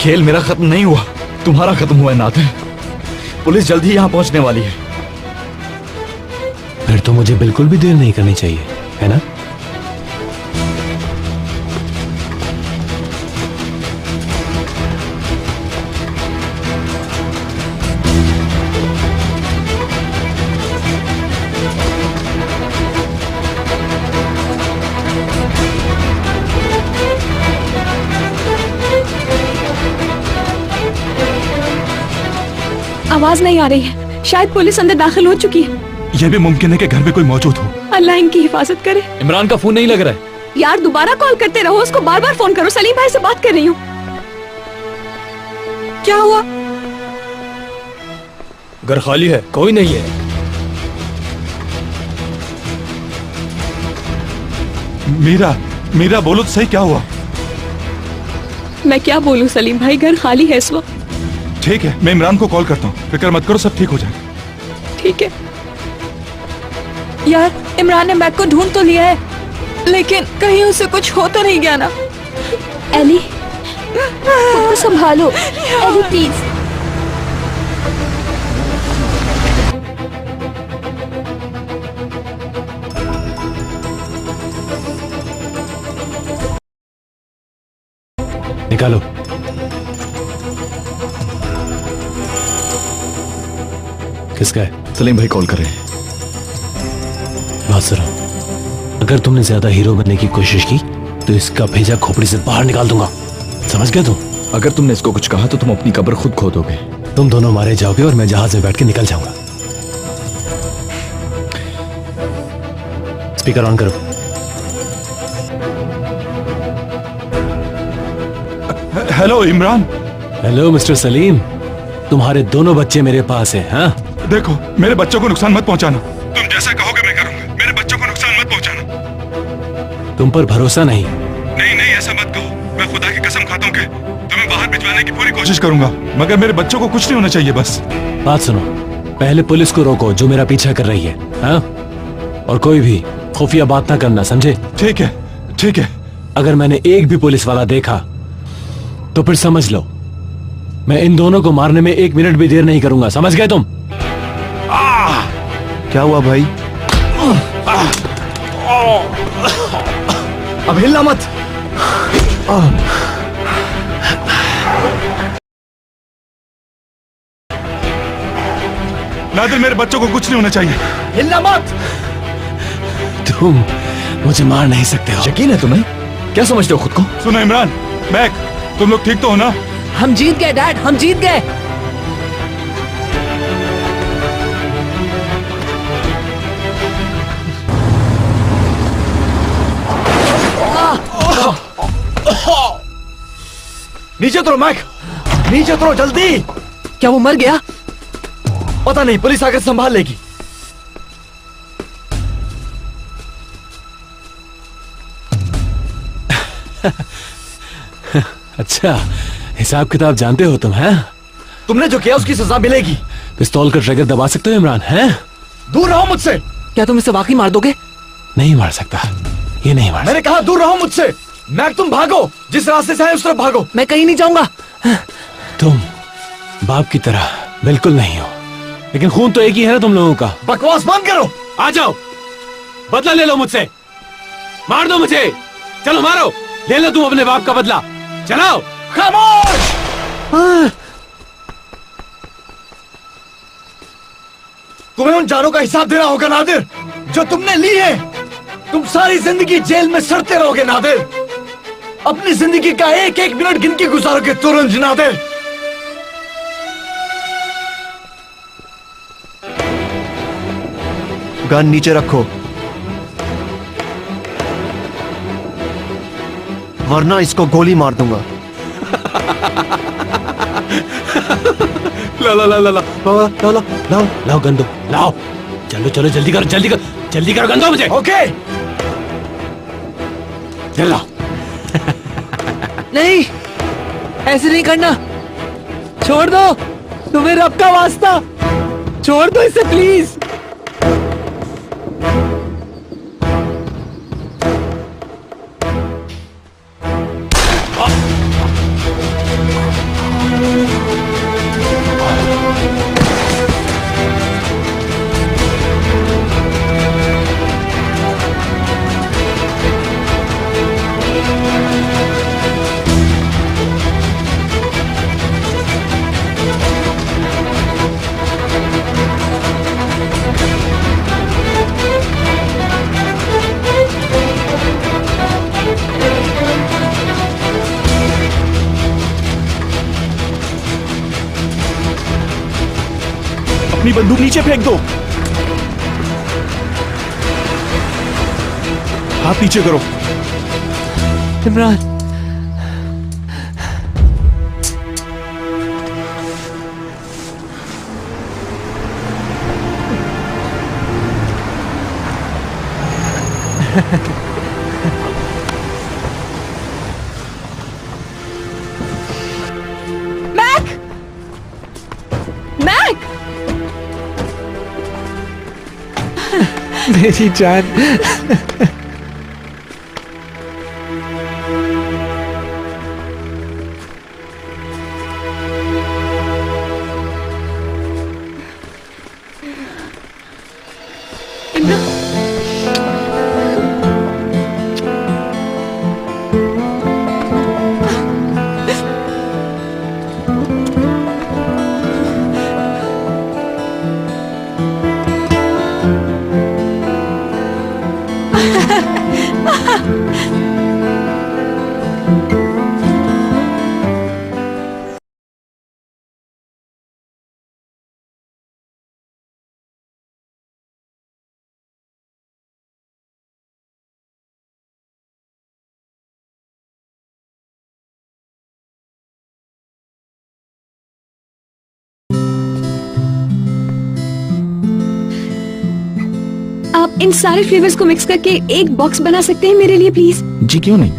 खेल मेरा खत्म नहीं हुआ, तुम्हारा खत्म हुआ है नादिर। पुलिस जल्दी यहाँ पहुंचने वाली है। फिर तो मुझे बिल्कुल भी देर नहीं करनी चाहिए, है ना? आवाज नहीं आ रही है, शायद पुलिस अंदर दाखिल हो चुकी है। यह भी मुमकिन है कि घर में कोई मौजूद हो। अल्लाह इनकी हिफाजत करे। इमरान का फोन नहीं लग रहा है। यार दोबारा कॉल करते रहो, उसको बार बार फोन करो। सलीम भाई से बात कर रही हूँ। क्या हुआ? घर खाली है, कोई नहीं है। मीरा बोलो तो सही, क्या हुआ? मैं क्या बोलूँ सलीम भाई, घर खाली है इस वक्त। ठीक है, मैं इमरान को कॉल करता हूँ, फिक्र मत करो, सब ठीक हो जाएगा। ठीक है। यार इमरान ने बैग को ढूंढ तो लिया है, लेकिन कहीं उसे कुछ हो तो नहीं गया ना? एली, खुद को संभालो। Ellie please. निकालो। किसका है? सलीम भाई कॉल कर रहे हैं। बात सुनो, अगर तुमने ज्यादा हीरो बनने की कोशिश की तो इसका भेजा खोपड़ी से बाहर निकाल दूंगा, समझ गए तुम? अगर तुमने इसको कुछ कहा तो तुम अपनी कब्र खुद खोदोगे। तुम दोनों मारे जाओगे और मैं जहाज में बैठ के निकल जाऊंगा। स्पीकर ऑन करो। Hello Imran. Hello mister Salim, तुम्हारे दोनों बच्चे मेरे पास हैं। हाँ, देखो, मेरे बच्चों को नुकसान मत पहुंचाना। तुम जैसा कहोगे मैं करूंगा। मेरे बच्चों को नुकसान मत पहुंचाना। तुम पर भरोसा नहीं। नहीं, ऐसा मत कहो। मैं खुदा की कसम खाता हूँ कि तुम्हें बाहर भिजवाने की पूरी कोशिश करूंगा, मगर मेरे बच्चों को कुछ नहीं होना चाहिए बस। बात सुनो, पहले पुलिस को रोको जो मेरा पीछा कर रही है। हाँ? और कोई भी खुफिया बात ना करना, समझे? ठीक है। अगर मैंने एक भी पुलिस वाला देखा तो फिर समझ लो मैं इन दोनों को मारने में 1 मिनट भी देर नहीं करूंगा, समझ गए तुम? क्या हुआ भाई? अब हिलना मत। नादिर, मेरे बच्चों को कुछ नहीं होना चाहिए। हिलना मत। तुम मुझे मार नहीं सकते हो। यकीन है तुम्हें? क्या समझते हो खुद को? सुनो इमरान, मैक, तुम लोग ठीक तो हो ना? हम जीत गए डैड, हम जीत गए। नीचे उतरो मैक, नीचे उतरो जल्दी। क्या वो मर गया? पता नहीं, पुलिस आकर संभाल लेगी। अच्छा, हिसाब किताब जानते हो तुम, हैं? तुमने जो किया उसकी सजा मिलेगी। पिस्तौल का ट्रिगर दबा सकते हो इमरान, हैं? दूर रहो मुझसे। क्या तुम इसे वाकई मार दोगे? नहीं मार सकता, ये नहीं मार मैंने कहा दूर रहो मुझसे। मैक, तुम भागो, जिस रास्ते से आए उस तरफ भागो। मैं कहीं नहीं जाऊंगा। तुम बाप की तरह बिल्कुल नहीं हो, लेकिन खून तो एक ही है ना तुम लोगों का। बकवास बंद करो। आ जाओ, बदला ले लो मुझसे, मार दो मुझे। चलो मारो, ले लो तुम अपने बाप का बदला। चलो। खामोश। तुम्हें उन जानों का हिसाब देना होगा नादिर, जो तुमने ली है। तुम सारी जिंदगी जेल में सड़ते रहोगे नादिर। अपनी जिंदगी का 1-1 मिनट गिन के गुजारोगे तुरंत नादिर। गन नीचे रखो, वरना इसको गोली मार दूंगा। ला ला ला ला ला लाओ लाओ लाओ लाओ गन दो, लाओ। चलो चलो जल्दी करो, जल्दी करो, जल्दी करो, गन दो मुझे। ओके, चल लाओ। नहीं, ऐसे नहीं करना। छोड़ दो, तुम्हें रब का वास्ता, छोड़ दो इसे प्लीज। अपनी बंदूक नीचे फेंक दो। हाथ नीचे करो। इमरान, मैक, मैक, मेरी जान। आप इन सारे फ्लेवर्स को मिक्स करके एक बॉक्स बना सकते हैं मेरे लिए प्लीज? जी क्यों नहीं।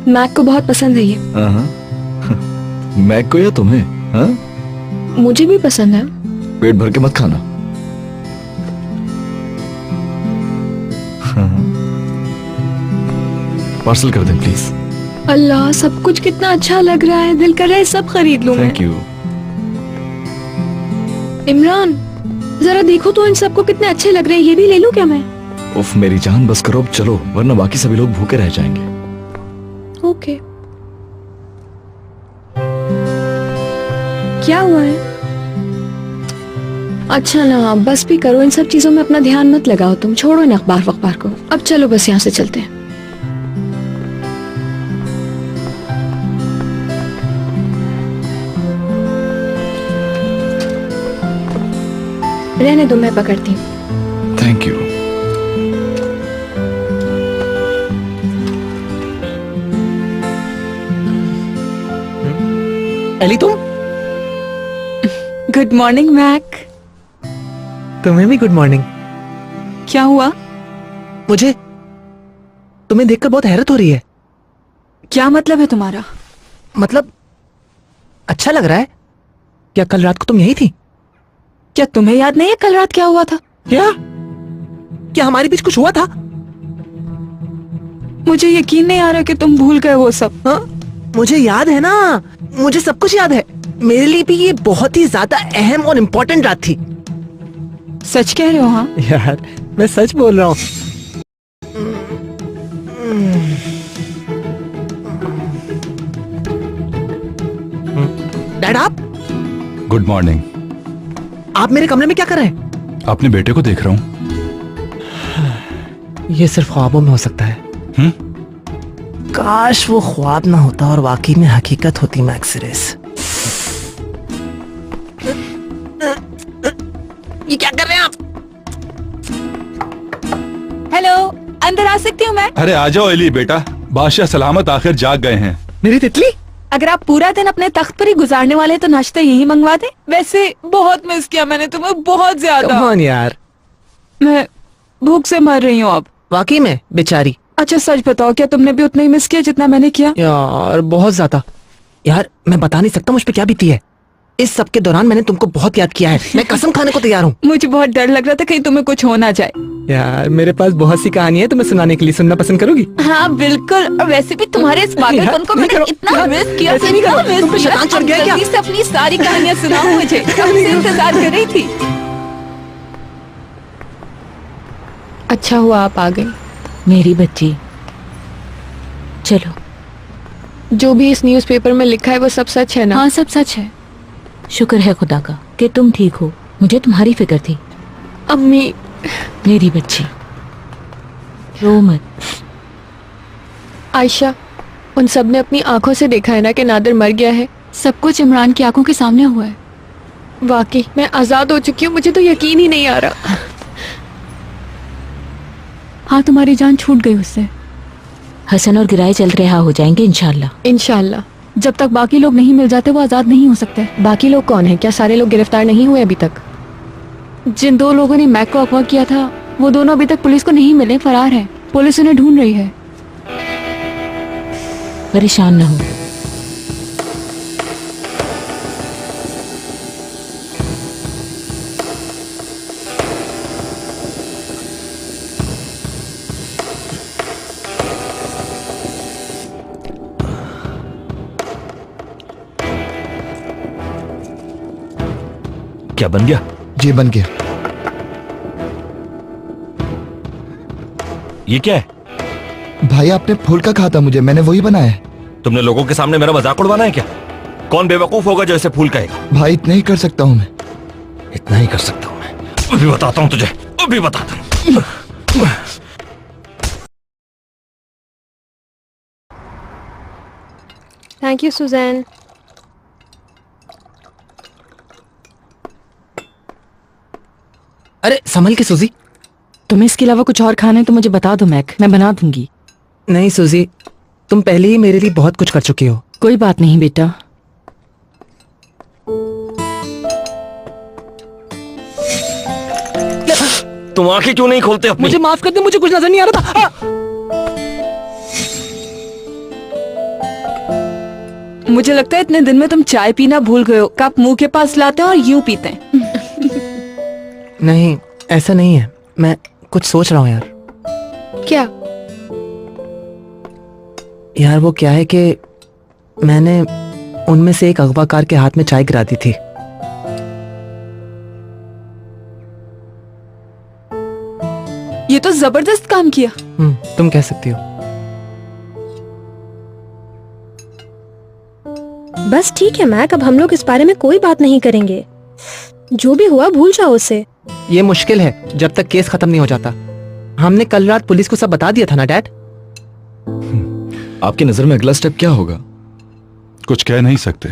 मैक को बहुत पसंद है ये। मैक को या तुम्हें? हाँ? मुझे भी पसंद है। पेट भर के मत खाना। पार्सल कर दें प्लीज। अल्लाह, सब कुछ कितना अच्छा लग रहा है, दिल कर रहा है सब खरीद लूं मैं। Thank you. इमरान, जरा देखो तो इन सबको कितने अच्छे लग रहे हैं, ये भी ले लूं क्या मैं? उफ मेरी जान, बस करो अब चलो, वरना बाकी सभी लोग भूखे रह जाएंगे। ओके। क्या हुआ है? अच्छा ना, बस भी करो, इन सब चीजों में अपना ध्यान मत लगाओ तुम, छोड़ो इन अखबार वखबार को। अब चलो बस यहाँ से चलते हैं। रहने दो, मैं पकड़ती हूँ। Thank you. एली, तुम? Good morning Mac. तुम्हें भी गुड मॉर्निंग। क्या हुआ? मुझे तुम्हें देखकर बहुत हैरत हो रही है। क्या मतलब है तुम्हारा? मतलब अच्छा लग रहा है। क्या कल रात को तुम यही थी? क्या तुम्हें याद नहीं है कल रात क्या हुआ था? क्या हमारे बीच कुछ हुआ था? मुझे यकीन नहीं आ रहा कि तुम भूल गए वो सब। हाँ? मुझे याद है ना, मुझे सब कुछ याद है। मेरे लिए भी ये बहुत ही ज्यादा अहम और इम्पोर्टेंट रात थी। सच कह रहे हो? हाँ यार, मैं सच बोल रहा हूँ। डैड, आप गुड मॉर्निंग। आप मेरे कमरे में क्या कर रहे हैं? अपने बेटे को देख रहा हूँ। ये सिर्फ ख्वाबों में हो सकता है। काश वो ख्वाब ना होता और वाकई में हकीकत होती मैक्सिरस। ये क्या कर रहे हैं आप? हेलो, अंदर आ सकती हूँ मैं? अरे आ जाओ एली बेटा, बादशाह सलामत आखिर जाग गए हैं। मेरी तितली, अगर आप पूरा दिन अपने तख्त पर ही गुजारने वाले हैं तो नाश्ता यही मंगवा दे। वैसे बहुत मिस किया मैंने तुम्हें, बहुत ज्यादा। कम ऑन यार, मैं भूख से मर रही हूँ अब। वाकई में बेचारी। अच्छा सच बताओ, क्या तुमने भी उतना ही मिस किया जितना मैंने किया? यार बहुत ज्यादा। यार मैं बता नहीं सकता मुझ पे क्या बीती है। इस सब के दौरान मैंने तुमको बहुत याद किया है। मैं कसम खाने को तैयार हूँ। मुझे बहुत डर लग रहा था कहीं तुम्हें कुछ हो ना जाए। यार मेरे पास बहुत सी कहानी है तुम्हें सुनाने के लिए, सुनना पसंद करोगी? हाँ बिल्कुल, और वैसे भी तुम्हारे इस पागलपन को मैंने इतना मिस किया, ऐसे नहीं करो, तुम पे शैतान चढ़ गया क्या? जल्दी से अपनी सारी कहानियाँ सुनाओ मुझे, कब से इंतजार कर रही थी। अच्छा हुआ आप आ गई मेरी बच्ची। चलो, जो भी इस न्यूज़पेपर में लिखा है वो सब सच है ना? हाँ सब सच है। शुक्र है खुदा का कि तुम ठीक हो। मुझे तुम्हारी फिक्र थी। अम्मी, मेरी बच्ची रो मत। आयशा, उन सब ने अपनी आंखों से देखा है ना कि नादिर मर गया है। सब कुछ इमरान की आंखों के सामने हुआ है। वाकई मैं आजाद हो चुकी हूँ, मुझे तो यकीन ही नहीं आ रहा। हाँ, तुम्हारी जान छूट गई उससे। हसन और गिराए जल्द रिहा हो जाएंगे इंशाल्लाह। इंशाल्लाह। जब तक बाकी लोग नहीं मिल जाते वो आजाद नहीं हो सकते। बाकी लोग कौन है? क्या सारे लोग गिरफ्तार नहीं हुए अभी तक? जिन 2 लोगों ने मैक को अगवा किया था वो दोनों अभी तक पुलिस को नहीं मिले, फरार हैं। पुलिस उन्हें ढूंढ रही है। परेशान न हो। क्या बन गया? जी बन गया। ये क्या है? भाई आपने फूल का कहा था मुझे, मैंने वही बनाया है। तुमने लोगों के सामने मेरा मजाक उड़वाना है क्या? कौन बेवकूफ होगा जो ऐसे फूल कहेगा? भाई इतना ही कर सकता हूँ मैं। इतना ही कर सकता हूँ मैं। अभी बताता हूँ तुझे, अभी बताता हूँ। Thank you Suzanne. अरे संभल के सूजी। तुम्हें इसके अलावा कुछ और खाना है तो मुझे बता दो मैक, मैं बना दूंगी। नहीं सूजी, तुम पहले ही मेरे लिए बहुत कुछ कर चुकी हो। कोई बात नहीं बेटा। तुम आंखें क्यों नहीं खोलते अपनी? मुझे माफ कर दे, मुझे कुछ नजर नहीं आ रहा था। मुझे लगता है इतने दिन में तुम चाय पीना भूल गए हो। कप मुंह के पास लाते हैं और यूं पीते हैं। नहीं, ऐसा नहीं है। मैं कुछ सोच रहा हूँ यार। क्या? यार वो क्या है कि मैंने उनमें से एक अगवाकार के हाथ में चाय गिरा दी थी। ये तो जबरदस्त काम किया। तुम कह सकती हो। बस ठीक है मैक, अब हम लोग इस बारे में कोई बात नहीं करेंगे। जो भी हुआ भूल जाओ उसे। ये मुश्किल है जब तक केस खत्म नहीं हो जाता। हमने कल रात पुलिस को सब बता दिया था ना डैड? आपकी नजर में अगला स्टेप क्या होगा? कुछ कह नहीं सकते।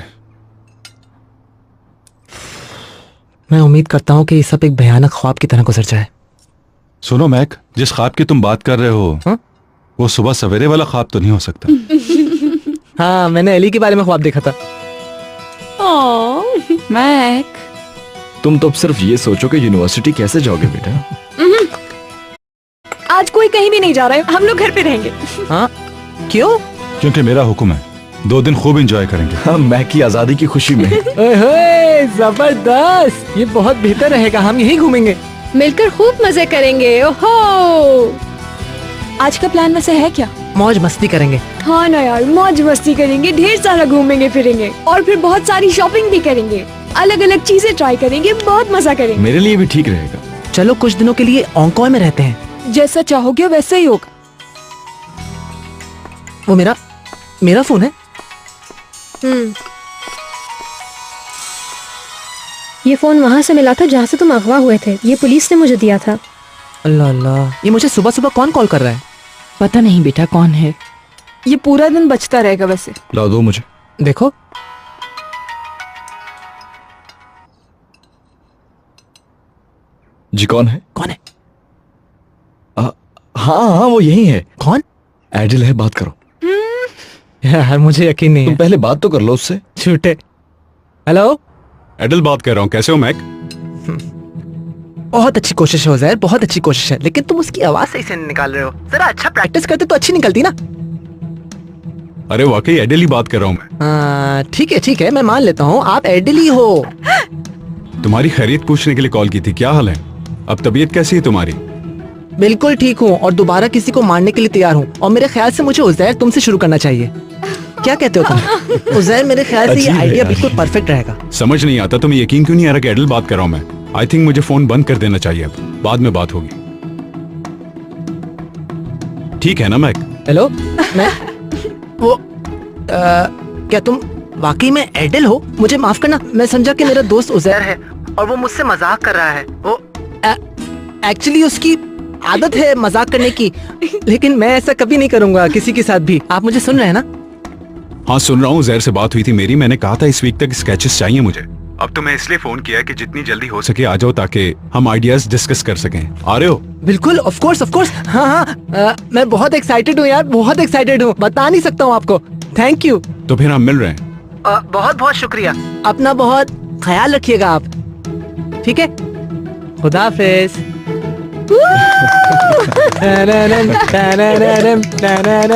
मैं उम्मीद करता हूँ कि ये सब एक भयानक ख्वाब की तरह गुजर जाए। सुनो मैक, जिस ख्वाब की तुम बात कर रहे हो वो सुबह सवेरे वाला ख्वाब तो नहीं हो सकता। हाँ, मैंने अली के बारे में ख्वाब देखा था। मैक, तुम तो अब सिर्फ ये सोचो कि यूनिवर्सिटी कैसे जाओगे बेटा। आज कोई कहीं भी नहीं जा रहा है, हम लोग घर पे रहेंगे। हाँ, क्यों? क्योंकि मेरा हुक्म है, 2 दिन खूब एंजॉय करेंगे। हाँ, मैं की आजादी की खुशी में। ओए जबरदस्त, ये बहुत बेहतर रहेगा। हम यहीं घूमेंगे, मिलकर खूब मजे करेंगे। ओहो, आज का प्लान वैसे है क्या? मौज मस्ती करेंगे। हाँ ना यार, मौज मस्ती करेंगे, ढेर सारा घूमेंगे फिरेंगे और फिर बहुत सारी शॉपिंग भी करेंगे, अलग अलग चीजें ट्राई करेंगे, बहुत मजा करेंगे। मेरे लिए भी ठीक रहेगा। चलो कुछ दिनों के लिए ओंकॉय में रहते हैं। जैसा चाहोगे वैसा ही होगा। वो मेरा फोन है। ये फोन वहाँ से मिला था जहाँ से तुम अगवा हुए थे। ये पुलिस ने मुझे दिया था। अल्लाह अल्लाह, ये मुझे सुबह सुबह कौन कॉल कर रहा है? पता नहीं बेटा कौन है। ये पूरा दिन बचता रहेगा वैसे। ला दो मुझे। देखो, जी कौन है? कौन है? हाँ, वो यही है। कौन? एडिल है, बात करो। यार मुझे यकीन नहीं तुम है। पहले बात तो कर लो उससे। झूठे। हेलो, एडल बात कर रहा हूँ। कैसे हो मैक? बहुत अच्छी कोशिश है उज़ैर, बहुत अच्छी कोशिश है, लेकिन तुम उसकी आवाज सही से नहीं निकाल रहे हो। जरा अच्छा प्रैक्टिस करते तो अच्छी निकलती ना। अरे वाकई एडल ही बात कर रहा हूँ मैं। ठीक है, मैं मान लेता हूँ आप एडिल ही हो। तुम्हारी खैरियत पूछने के लिए कॉल की थी। क्या हाल है? अब तबीयत कैसी है तुम्हारी? बिल्कुल ठीक हूँ और दोबारा किसी को मारने के लिए तैयार हूँ। और मेरे ख्याल से मुझे उज़ैर तुमसे शुरू करना चाहिए। क्या कहते हो तुम? उज़ैर, मेरे ख्याल से ये अजीब है आइडिया यार। बिल्कुल परफेक्ट रहेगा। समझ नहीं आता, तुम्हें यकीन क्यों नहीं आ रहा कि एडल बात कर रहा हूँ मैं? आई थिंक मुझे फोन बंद कर देना चाहिए, अब बाद में बात होगी। ठीक है ना मैक? हेलो, मैं वो क्या तुम वाकई में एडिल हो? मुझे माफ करना, मैं समझा कि मेरा दोस्त उज़ैर है और वो मुझसे मजाक कर रहा है। वो एक्चुअली उसकी आदत है मजाक करने की, लेकिन मैं ऐसा कभी नहीं करूंगा किसी के साथ भी। आप मुझे सुन रहे हैं ना? हाँ सुन रहा हूँ। जहर से बात हुई थी मेरी, मैंने कहा था इस वीक तक स्केचेस चाहिए मुझे। अब तो मैं इसलिए फोन किया है कि जितनी जल्दी हो सके आ जाओ ताकि हम आइडियाज डिस्कस कर सकें। आ रहे हो? बिल्कुल, ऑफ कोर्स। हाँ हाँ, मैं बहुत एक्साइटेड हूँ यार, बहुत एक्साइटेड हूँ, बता नहीं सकता हूँ आपको। Thank you. तो फिर हम मिल रहे हैं। बहुत बहुत शुक्रिया। अपना बहुत ख्याल रखिएगा आप, ठीक है? खुदा हाफिज।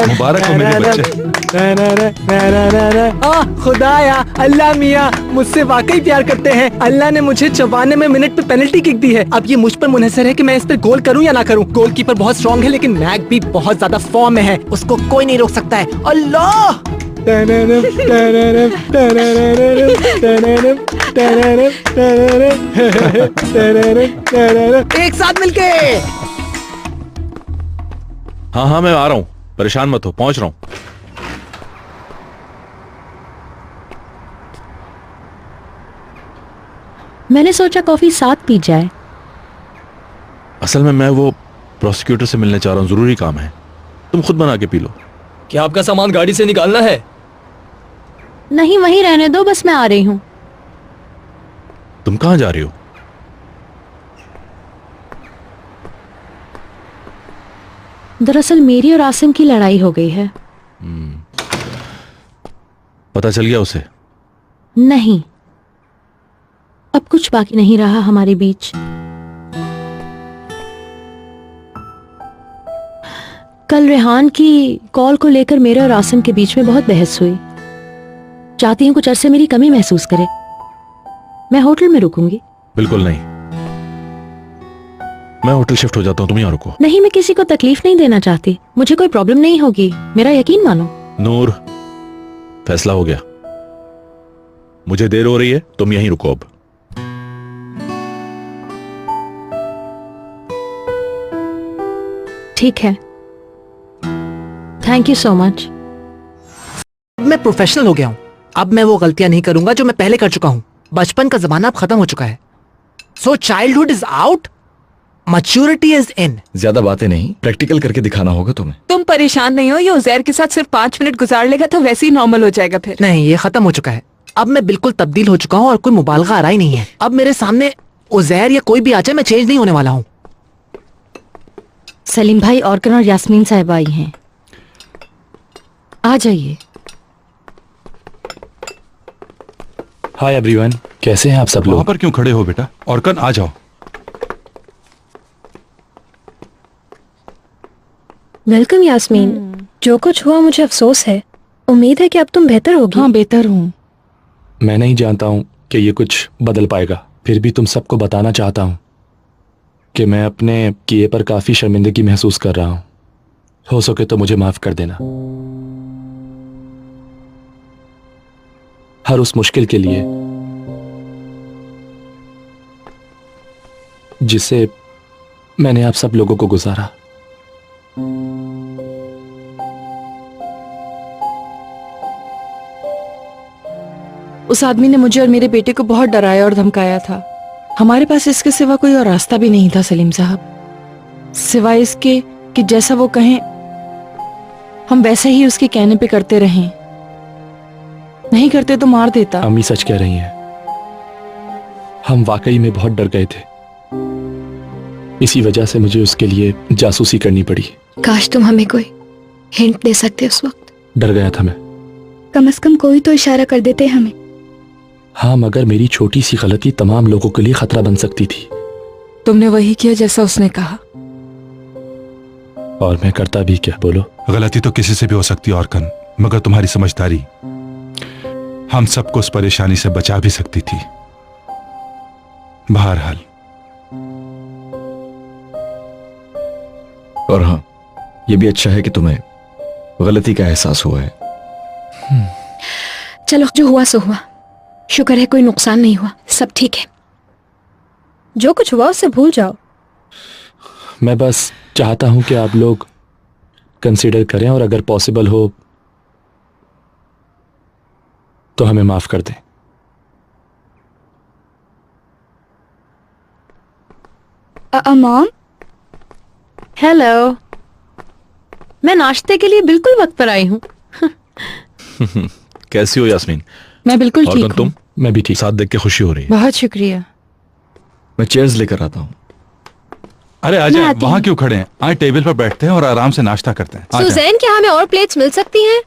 मुबारक हो मेरे बच्चे। खुदाया, अल्लाह मियाँ मुझसे वाकई प्यार करते हैं। अल्लाह ने मुझे 94 मिनट पे पेनल्टी किक दी है। अब ये मुझ पर मुनहसर है कि मैं इस पे गोल करूं या ना करूं। गोलकीपर बहुत स्ट्रांग है, लेकिन मैक भी बहुत ज्यादा फॉर्म में है, उसको कोई नहीं रोक सकता है। अल्लाह! एक साथ मिलके। हाँ मैं आ रहा हूँ, परेशान मत हो, पहुंच रहा हूँ। मैंने सोचा कॉफी साथ पी जाए। असल में मैं वो प्रोसिक्यूटर से मिलने चाह रहा हूँ, जरूरी काम है। तुम खुद बना के पी लो। क्या आपका सामान गाड़ी से निकालना है? नहीं, वहीं रहने दो, बस मैं आ रही हूँ। तुम कहाँ जा रही हो? दरअसल मेरी और आसिम की लड़ाई हो गई है। पता चल गया उसे? नहीं, अब कुछ बाकी नहीं रहा हमारे बीच। कल रेहान की कॉल को लेकर मेरे और आसिम के बीच में बहुत बहस हुई। चाहती हूँ कुछ अरसे मेरी कमी महसूस करे। मैं होटल में रुकूंगी। बिल्कुल नहीं, मैं होटल शिफ्ट हो जाता हूँ, तुम यहाँ रुको। नहीं, मैं किसी को तकलीफ नहीं देना चाहती। मुझे कोई प्रॉब्लम नहीं होगी, मेरा यकीन मानो। नूर, फैसला हो गया। मुझे देर हो रही है, तुम यहीं रुको अब। ठीक है, थैंक यू सो मच। मैं प्रोफेशनल हो गया हूँ। अब मैं वो गलतियां नहीं करूंगा जो मैं पहले कर चुका हूँ। बचपन का जमाना अब खत्म हो चुका है। So childhood is out, maturity is in. ज्यादा बातें नहीं, प्रैक्टिकल करके दिखाना होगा तुम्हें। तुम परेशान नहीं हो, ये उजैर के साथ सिर्फ 5 मिनट गुजार लेगा तो वैसे ही नॉर्मल हो जाएगा फिर। नहीं, ये खत्म हो चुका है। अब मैं बिल्कुल तब्दील हो चुका हूँ और कोई मुबालगा आ रहा ही नहीं है। अब मेरे सामने उजैर या कोई भी आ जाए, मैं चेंज नहीं होने वाला हूँ। सलीम भाई, ऑर्कन और यास्मीन साहब आई हैं, आ जाइए। हाय एवरीवन, कैसे हैं आप सब वहां लोग? पर क्यों खड़े हो बेटा? ऑर्कन आ जाओ। वेलकम यास्मीन। जो कुछ हुआ मुझे अफसोस है। उम्मीद है कि अब तुम बेहतर होगी। हाँ, बेहतर हूँ। मैं नहीं जानता हूँ कि ये कुछ बदल पाएगा, फिर भी तुम सबको बताना चाहता हूँ कि मैं अपने किए पर काफी शर्मिंदगी महसूस कर रहा हूँ। हो सके तो मुझे माफ कर देना। हर उस मुश्किल के लिए जिसे मैंने आप सब लोगों को गुजारा। उस आदमी ने मुझे और मेरे बेटे को बहुत डराया और धमकाया था। हमारे पास इसके सिवा कोई और रास्ता भी नहीं था सलीम साहब, सिवाय इसके कि जैसा वो कहें हम वैसे ही उसके कहने पे करते रहें। नहीं करते तो मार देता। अम्मी सच कह रही हैं, हम वाकई में बहुत डर गए थे। इसी वजह से मुझे उसके लिए जासूसी करनी पड़ी। काश तुम हमें कोई हिंट दे सकते उस वक्त। डर गया था मैं। कम से कम कोई तो इशारा कर देते हमें। हाँ, मगर मेरी छोटी सी गलती तमाम लोगों के लिए खतरा बन सकती थी। तुमने वही किया जैसा उसने कहा। और मैं करता भी क्या? बोलो। गलती तो किसी से भी हो सकती है ऑर्कन, मगर तुम्हारी समझदारी हम सबको उस परेशानी से बचा भी सकती थी। बहरहाल। और हाँ, ये भी अच्छा है कि तुम्हें गलती का एहसास हुआ है। चलो, जो हुआ सो हुआ। शुक्र है कोई नुकसान नहीं हुआ, सब ठीक है। जो कुछ हुआ उसे भूल जाओ। मैं बस चाहता हूं कि आप लोग कंसीडर करें और अगर पॉसिबल हो तो हमें माफ कर दें। Mom, hello. मैं नाश्ते के लिए बिल्कुल वक्त पर आई हूँ। कैसी हो यास्मीन? मैं बिल्कुल और ठीक कौन तुम? हूँ। मैं भी ठीक। साथ देख के खुशी हो रही है। बहुत शुक्रिया। मैं चेयर्स लेकर आता हूँ। अरे आजा, वहाँ क्यों खड़े हैं? आए टेबल पर बैठते हैं और आराम से नाश्ता करते हैं। आजा। सुजैन, क्या हमें और प्लेट्स मिल सकती हैं?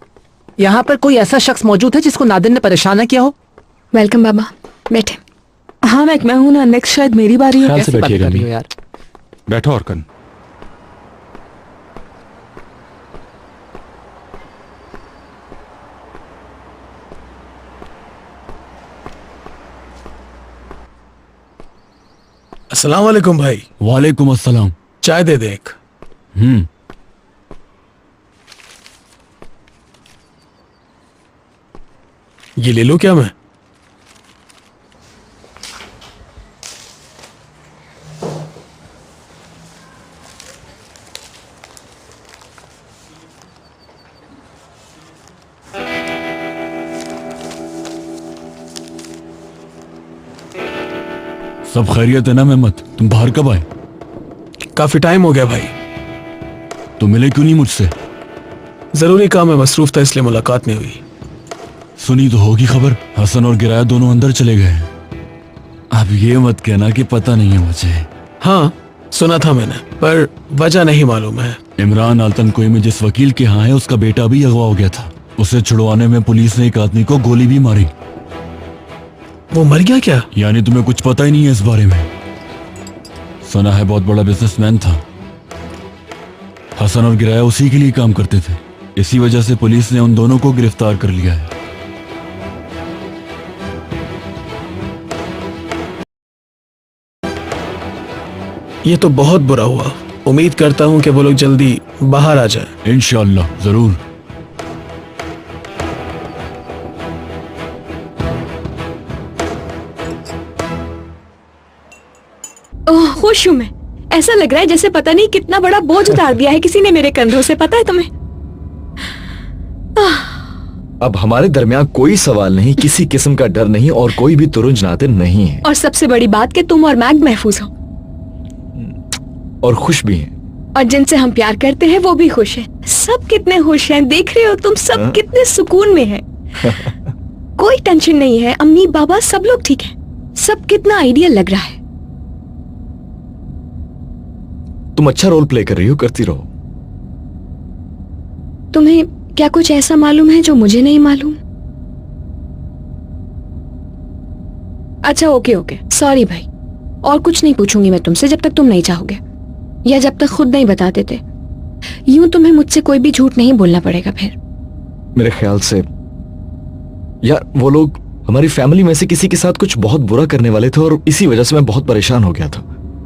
यहाँ पर कोई ऐसा शख्स मौजूद है जिसको नादिर ने परेशान न किया हो? वेलकम बाबा, बैठे। हाँ मैं हूँ ना, नेक्स्ट शायद मेरी बारी है। ख्याल से कैसी बात बैठिएगा कर रही हो अम्मी। यार? बैठो अर्कन। अस्सलाम वालेकुम भाई। वालेकुम अस्सलाम। चाय दे दे एक। ये ले लो क्या मैं? सब खैरियत है ना मेहमत? तुम बाहर कब आए? काफी टाइम हो गया भाई। तुम मिले क्यों नहीं मुझसे? जरूरी काम में मसरूफ था इसलिए मुलाकात नहीं हुई। सुनी तो होगी खबर, हसन और गिराया दोनों अंदर चले गए हैं। अब ये मत कहना कि पता नहीं है मुझे। हाँ सुना था मैंने, पर वजह नहीं मालूम है। इमरान आल्तनकोई में जिस वकील के यहाँ है उसका बेटा भी अगवा हो गया था। उसे छुड़वाने में पुलिस ने एक आदमी को गोली भी मारी। वो मर गया क्या? यानी तुम्हें कुछ पता ही नहीं है इस बारे में? सुना है बहुत बड़ा बिजनेसमैन था। हसन और गिराया उसी के लिए काम करते थे। इसी वजह से पुलिस ने उन दोनों को गिरफ्तार कर लिया है। ये तो बहुत बुरा हुआ। उम्मीद करता हूँ कि वो लोग जल्दी बाहर आ जाए। इंशाअल्लाह जरूर। ओह, खुश हूँ मैं। ऐसा लग रहा है जैसे पता नहीं कितना बड़ा बोझ उतार दिया है किसी ने मेरे कंधों से, पता है तुम्हें? अब हमारे दरमियान कोई सवाल नहीं, किसी किस्म का डर नहीं और कोई भी तुरुंज नादिर नहीं है। और सबसे बड़ी बात कि तुम और मैग महफूज हो और खुश भी हैं। और जिनसे हम प्यार करते हैं वो भी खुश हैं। सब कितने खुश हैं, देख रहे हो तुम सब कितने सुकून में हैं। कोई टेंशन नहीं है, अम्मी बाबा सब लोग ठीक हैं। सब कितना आइडियल लग रहा है। तुम अच्छा रोल प्ले कर रही हो, करती रहो। तुम्हें क्या कुछ ऐसा मालूम है जो मुझे नहीं मालूम? अच्छा ओके ओके, सॉरी भाई। और कुछ नहीं पूछूंगी मैं तुमसे जब तक तुम नहीं चाहोगे, या जब तक खुद नहीं बता देते। यूं तुम्हें मुझसे कोई भी झूठ नहीं बोलना पड़ेगा फिर। मेरे ख्याल से यार वो लोग हमारी फैमिली में से किसी के साथ कुछ बहुत बुरा करने वाले थे और इसी वजह से मैं बहुत परेशान हो गया था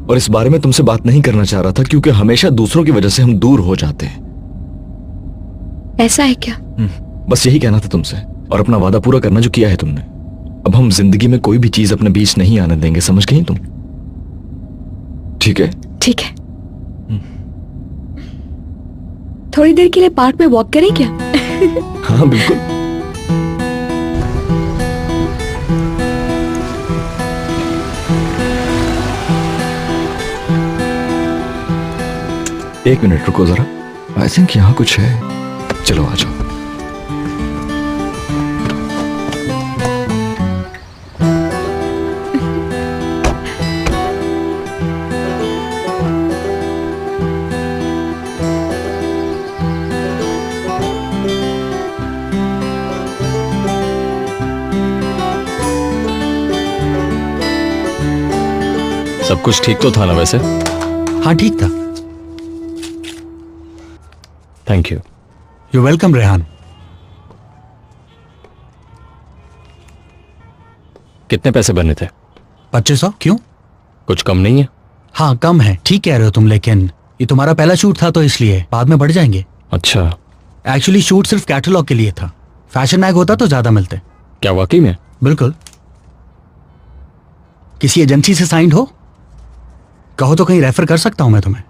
और इस बारे में तुमसे बात नहीं करना चाह रहा था क्योंकि हमेशा दूसरों की वजह से हम दूर हो जाते हैं। ऐसा है क्या? बस यही कहना था तुमसे और अपना वादा पूरा करना जो किया है तुमने। अब हम जिंदगी में कोई भी चीज अपने बीच नहीं आने देंगे, समझ गई तुम? ठीक है? ठीक है। थोड़ी देर के लिए पार्क में वॉक करें क्या? हाँ बिल्कुल। एक मिनट रुको जरा, आई थिंक यहाँ कुछ है। चलो आ जाओ। सब कुछ ठीक तो था ना वैसे? हाँ ठीक था। Thank you. You welcome Rehan. कितने पैसे बने थे? 2500। क्यों? कुछ कम नहीं है? हाँ कम है, ठीक कह रहे हो तुम, लेकिन ये तुम्हारा पहला शूट था तो इसलिए बाद में बढ़ जाएंगे। अच्छा। एक्चुअली शूट सिर्फ कैटलॉग के लिए था, फैशन मैग होता तो ज्यादा मिलते। क्या वाकई में? बिल्कुल। किसी एजेंसी से साइंड हो? कहो तो कहीं रेफर कर सकता हूं मैं तुम्हें।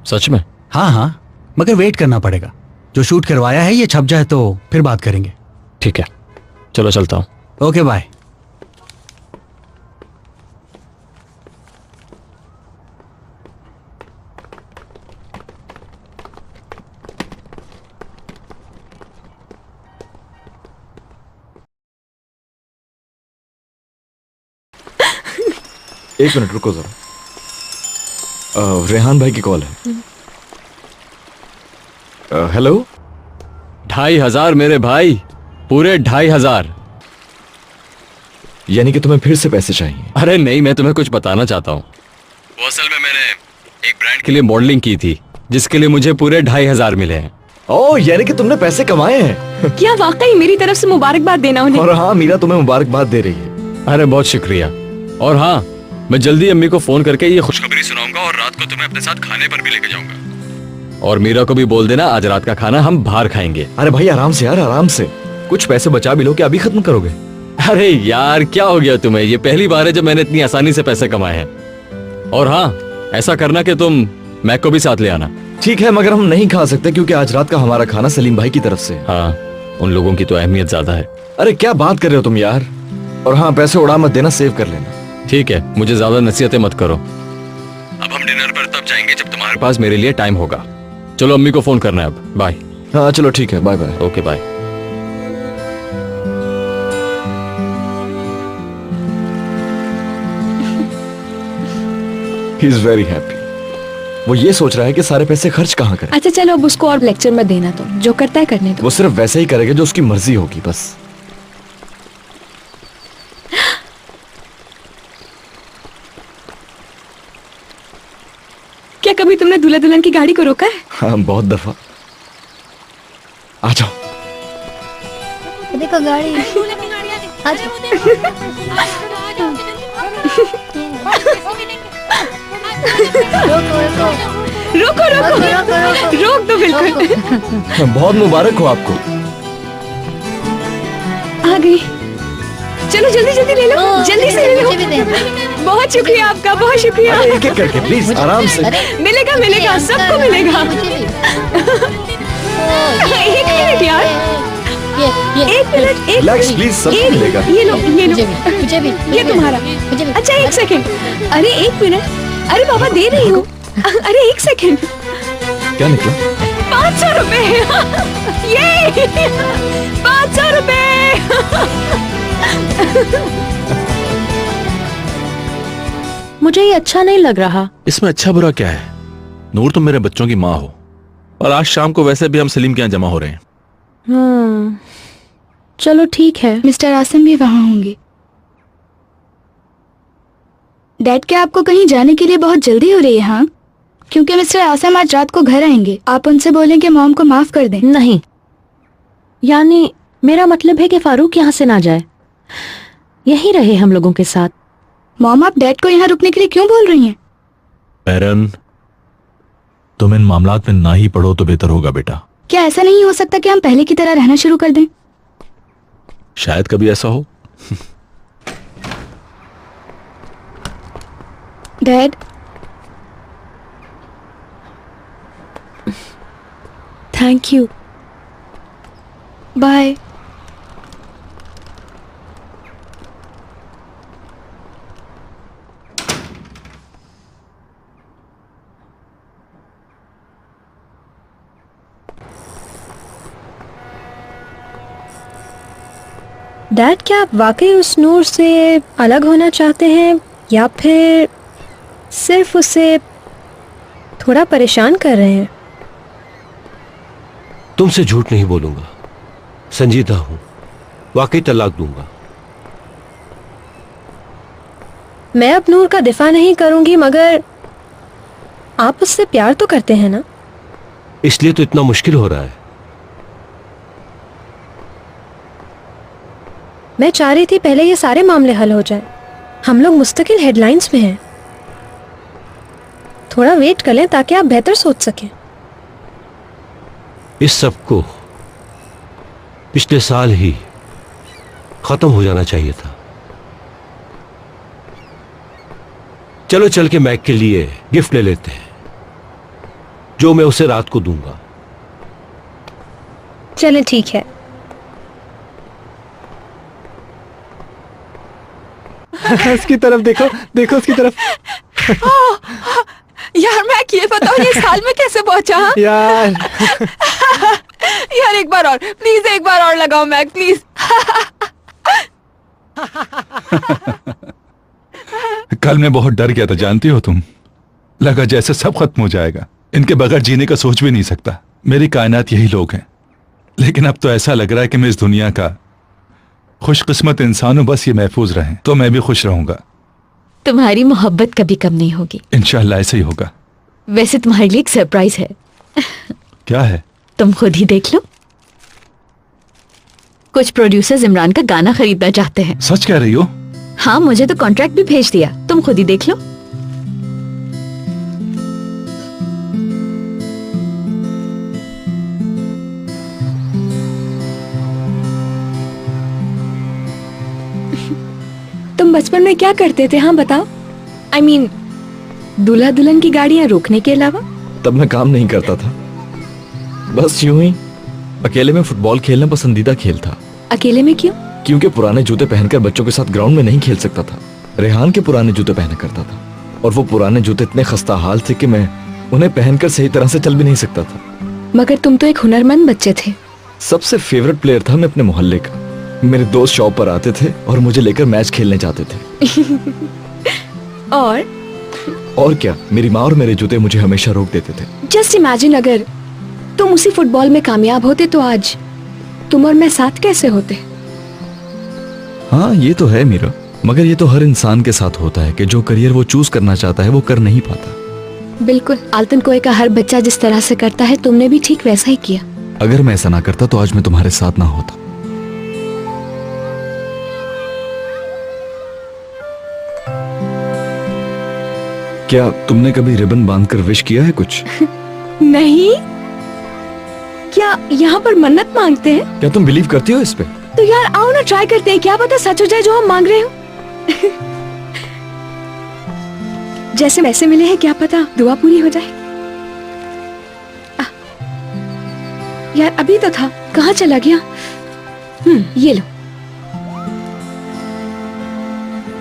सच में? हाँ हाँ, मगर वेट करना पड़ेगा। जो शूट करवाया है ये छप जाए तो फिर बात करेंगे। ठीक है, चलो चलता हूं। Okay bye. एक मिनट रुको जरा। रेहान भाई की कॉल है। हेलो। 2500 मेरे भाई, पूरे 2500। यानी कि तुम्हें फिर से पैसे चाहिए? अरे नहीं, मैं तुम्हें कुछ बताना चाहता हूँ। वो असल में मैंने एक ब्रांड के लिए मॉडलिंग की थी, जिसके लिए मुझे पूरे 2500 मिले हैं। ओह, यानी कि तुमने पैसे कमाए हैं। क्या वाकई मेरी तरफ से मुबारकबाद देना उन्हें? और हाँ, मीरा तुम्हें मुबारकबाद दे रही है। अरे बहुत शुक्रिया। और हाँ, मैं जल्दी अम्मी को फोन करके ये खुशखबरी सुनाऊंगा और रात को तुम्हें अपने साथ खाने पर भी लेके जाऊंगा। और मीरा को भी बोल देना आज रात का खाना हम बाहर खाएंगे। अरे भाई आराम से यार, आराम से। कुछ पैसे बचा भी लो, कि अभी खत्म करोगे? अरे यार क्या हो गया तुम्हें, ये पहली बार है जब मैंने इतनी आसानी से पैसे कमाए हैं। और हाँ, ऐसा करना कि तुम मैक को भी साथ ले आना। ठीक है, मगर हम नहीं खा सकते क्योंकि आज रात का हमारा खाना सलीम भाई की तरफ से। हाँ, उन लोगों की तो अहमियत ज्यादा है। अरे क्या बात कर रहे हो तुम यार। और हाँ, पैसे उड़ा मत देना, सेव कर लेना। ठीक है, मुझे ज्यादा नसीहतें मत करो। अब हम डिनर पर तब जाएंगे जब तुम्हारे पास मेरे लिए टाइम होगा। चलो अम्मी को फोन करना है अब। बाय। हाँ चलो ठीक है, bye bye. Okay bye. He is very happy. वो ये सोच रहा है कि सारे पैसे खर्च कहाँ करें। अच्छा चलो, अब उसको और लेक्चर मत देना, तो जो करता है करने दो। वो सिर्फ वैसे ही करेगा जो उसकी मर्जी होगी, बस। क्या कभी तुमने दूल्हा दुल्हन की गाड़ी को रोका है? हाँ, बहुत दफा। आ जाओ। देखो गाड़ी। आ जाओ। रोको रोको रोक दो बिल्कुल। बहुत मुबारक हो आपको। आ गई। चलो जल्दी जल्दी ले लो, जल्दी से ले लो। बहुत शुक्रिया आपका, बहुत शुक्रिया। एक एक करके प्लीज, आराम से। मिलेगा मिलेगा, सबको मिलेगा। एक मिनट यार, एक मिनट, एक रिलैक्स प्लीज, सबको मिलेगा। ये लो ये लो, मुझे भी ये तुम्हारा। अच्छा एक सेकंड, अरे एक मिनट, अरे बाबा दे रही हूँ। अरे एक सेकंड, क्या निकला? 500 रुपए। ये 500 रुपए। मुझे ये अच्छा नहीं लग रहा। इसमें अच्छा बुरा क्या है? नूर तुम मेरे बच्चों की माँ हो, और आज शाम को वैसे भी हम सलीम के यहाँ जमा हो रहे हैं। चलो ठीक है। मिस्टर आसिम भी वहाँ होंगे। डैड, क्या आपको कहीं जाने के लिए बहुत जल्दी हो रही है? हाँ, क्योंकि मिस्टर आसिम आज रात को घर आएंगे। आप उनसे बोलें कि मॉम को माफ कर दें। नहीं, यानी मेरा मतलब है कि फारूक यहाँ से ना जाए, यहीं रहे हम लोगों के साथ। मॉम, आप डैड को यहाँ रुकने के लिए क्यों बोल रही हैं? बैरन, तुम इन मामलात में ना ही पढ़ो तो बेहतर होगा बेटा। क्या ऐसा नहीं हो सकता कि हम पहले की तरह रहना शुरू कर दें? शायद कभी ऐसा हो। Dad, thank you, bye. Dad, क्या आप वाकई उस नूर से अलग होना चाहते हैं या फिर सिर्फ उसे थोड़ा परेशान कर रहे हैं? तुमसे झूठ नहीं बोलूंगा, संजीदा हूं, वाकई तलाक दूंगा। मैं अब नूर का दिफा नहीं करूंगी, मगर आप उससे प्यार तो करते हैं ना? इसलिए तो इतना मुश्किल हो रहा है। मैं चाह रही थी पहले ये सारे मामले हल हो जाए, हम लोग मुस्तकिल हेडलाइंस में हैं। थोड़ा वेट कर लें ताकि आप बेहतर सोच सकें। इस सब को पिछले साल ही खत्म हो जाना चाहिए था। चलो चल के मैक के लिए गिफ्ट ले लेते हैं, जो मैं उसे रात को दूंगा। चले ठीक है। उसकी तरफ देखो, देखो उसकी तरफ। यार मैं ये बताओ, ये साल में कैसे पहुंचा? यार यार एक बार और प्लीज, एक बार और लगाओ मैक प्लीज। कल मैं बहुत डर गया था, जानती हो तुम। लगा जैसे सब खत्म हो जाएगा, इनके बगैर जीने का सोच भी नहीं सकता। मेरी कायनात यही लोग हैं। लेकिन अब तो ऐसा लग रहा है कि मैं इस दुनिया का खुशकिस्मत इंसान हूं, बस ये महफूज रहें तो मैं भी खुश रहूंगा। तुम्हारी मोहब्बत कभी कम नहीं होगी। इंशाल्लाह ऐसे ही होगा। वैसे तुम्हारे लिए एक सरप्राइज है। क्या है? तुम खुद ही देख लो। कुछ प्रोड्यूसर्स इमरान का गाना खरीदना चाहते हैं। सच कह रही हो? हाँ, मुझे तो कॉन्ट्रैक्ट भी भेज दिया। तुम खुद ही देख लो। तुम बचपन में क्या करते थे? हाँ बताओ। I mean, दूल्हा दुल्हन की गाड़ियां रोकने के अलावा? तब मैं काम नहीं करता था, बस यूं ही अकेले में फुटबॉल खेलना पसंदीदा खेल था। अकेले में क्यों? क्योंकि पुराने जूते पहनकर बच्चों के साथ ग्राउंड में नहीं खेल सकता था। रेहान के पुराने जूते पहना करता था और वो पुराने जूते इतने खस्ता हाल थे कि मैं उन्हें पहनकर सही तरह से चल भी नहीं सकता था। मगर तुम तो एक हुनरमंद बच्चे थे। सबसे फेवरेट प्लेयर था मैं अपने मोहल्ले का। मेरे दोस्त शॉप पर आते थे और मुझे लेकर मैच खेलने जाते थे। और क्या, मेरी माँ और मेरे जूते मुझे हमेशा रोक देते थे। जस्ट इमेजिन, अगर तुम उसी फुटबॉल में कामयाब होते तो आज तुम और मैं साथ कैसे होते? हाँ ये तो है मीरा, मगर ये तो हर इंसान के साथ होता है कि जो करियर वो चूज करना चाहता है वो कर नहीं पाता। बिल्कुल, आल्तन कोए का हर बच्चा जिस तरह से करता है, तुमने भी ठीक वैसा ही किया। अगर मैं ऐसा ना करता तो आज मैं तुम्हारे साथ ना होता। क्या तुमने कभी रिबन बांधकर विश किया है कुछ? नहीं। क्या यहाँ पर मन्नत मांगते हैं? क्या तुम बिलीव करती हो इस पे? तो यार आओ ना, ट्राई करते हैं, क्या पता सच हो जाए जो हम मांग रहे हो। जैसे वैसे मिले हैं, क्या पता दुआ पूरी हो जाए। यार अभी तो था, कहाँ चला गया? ये लो।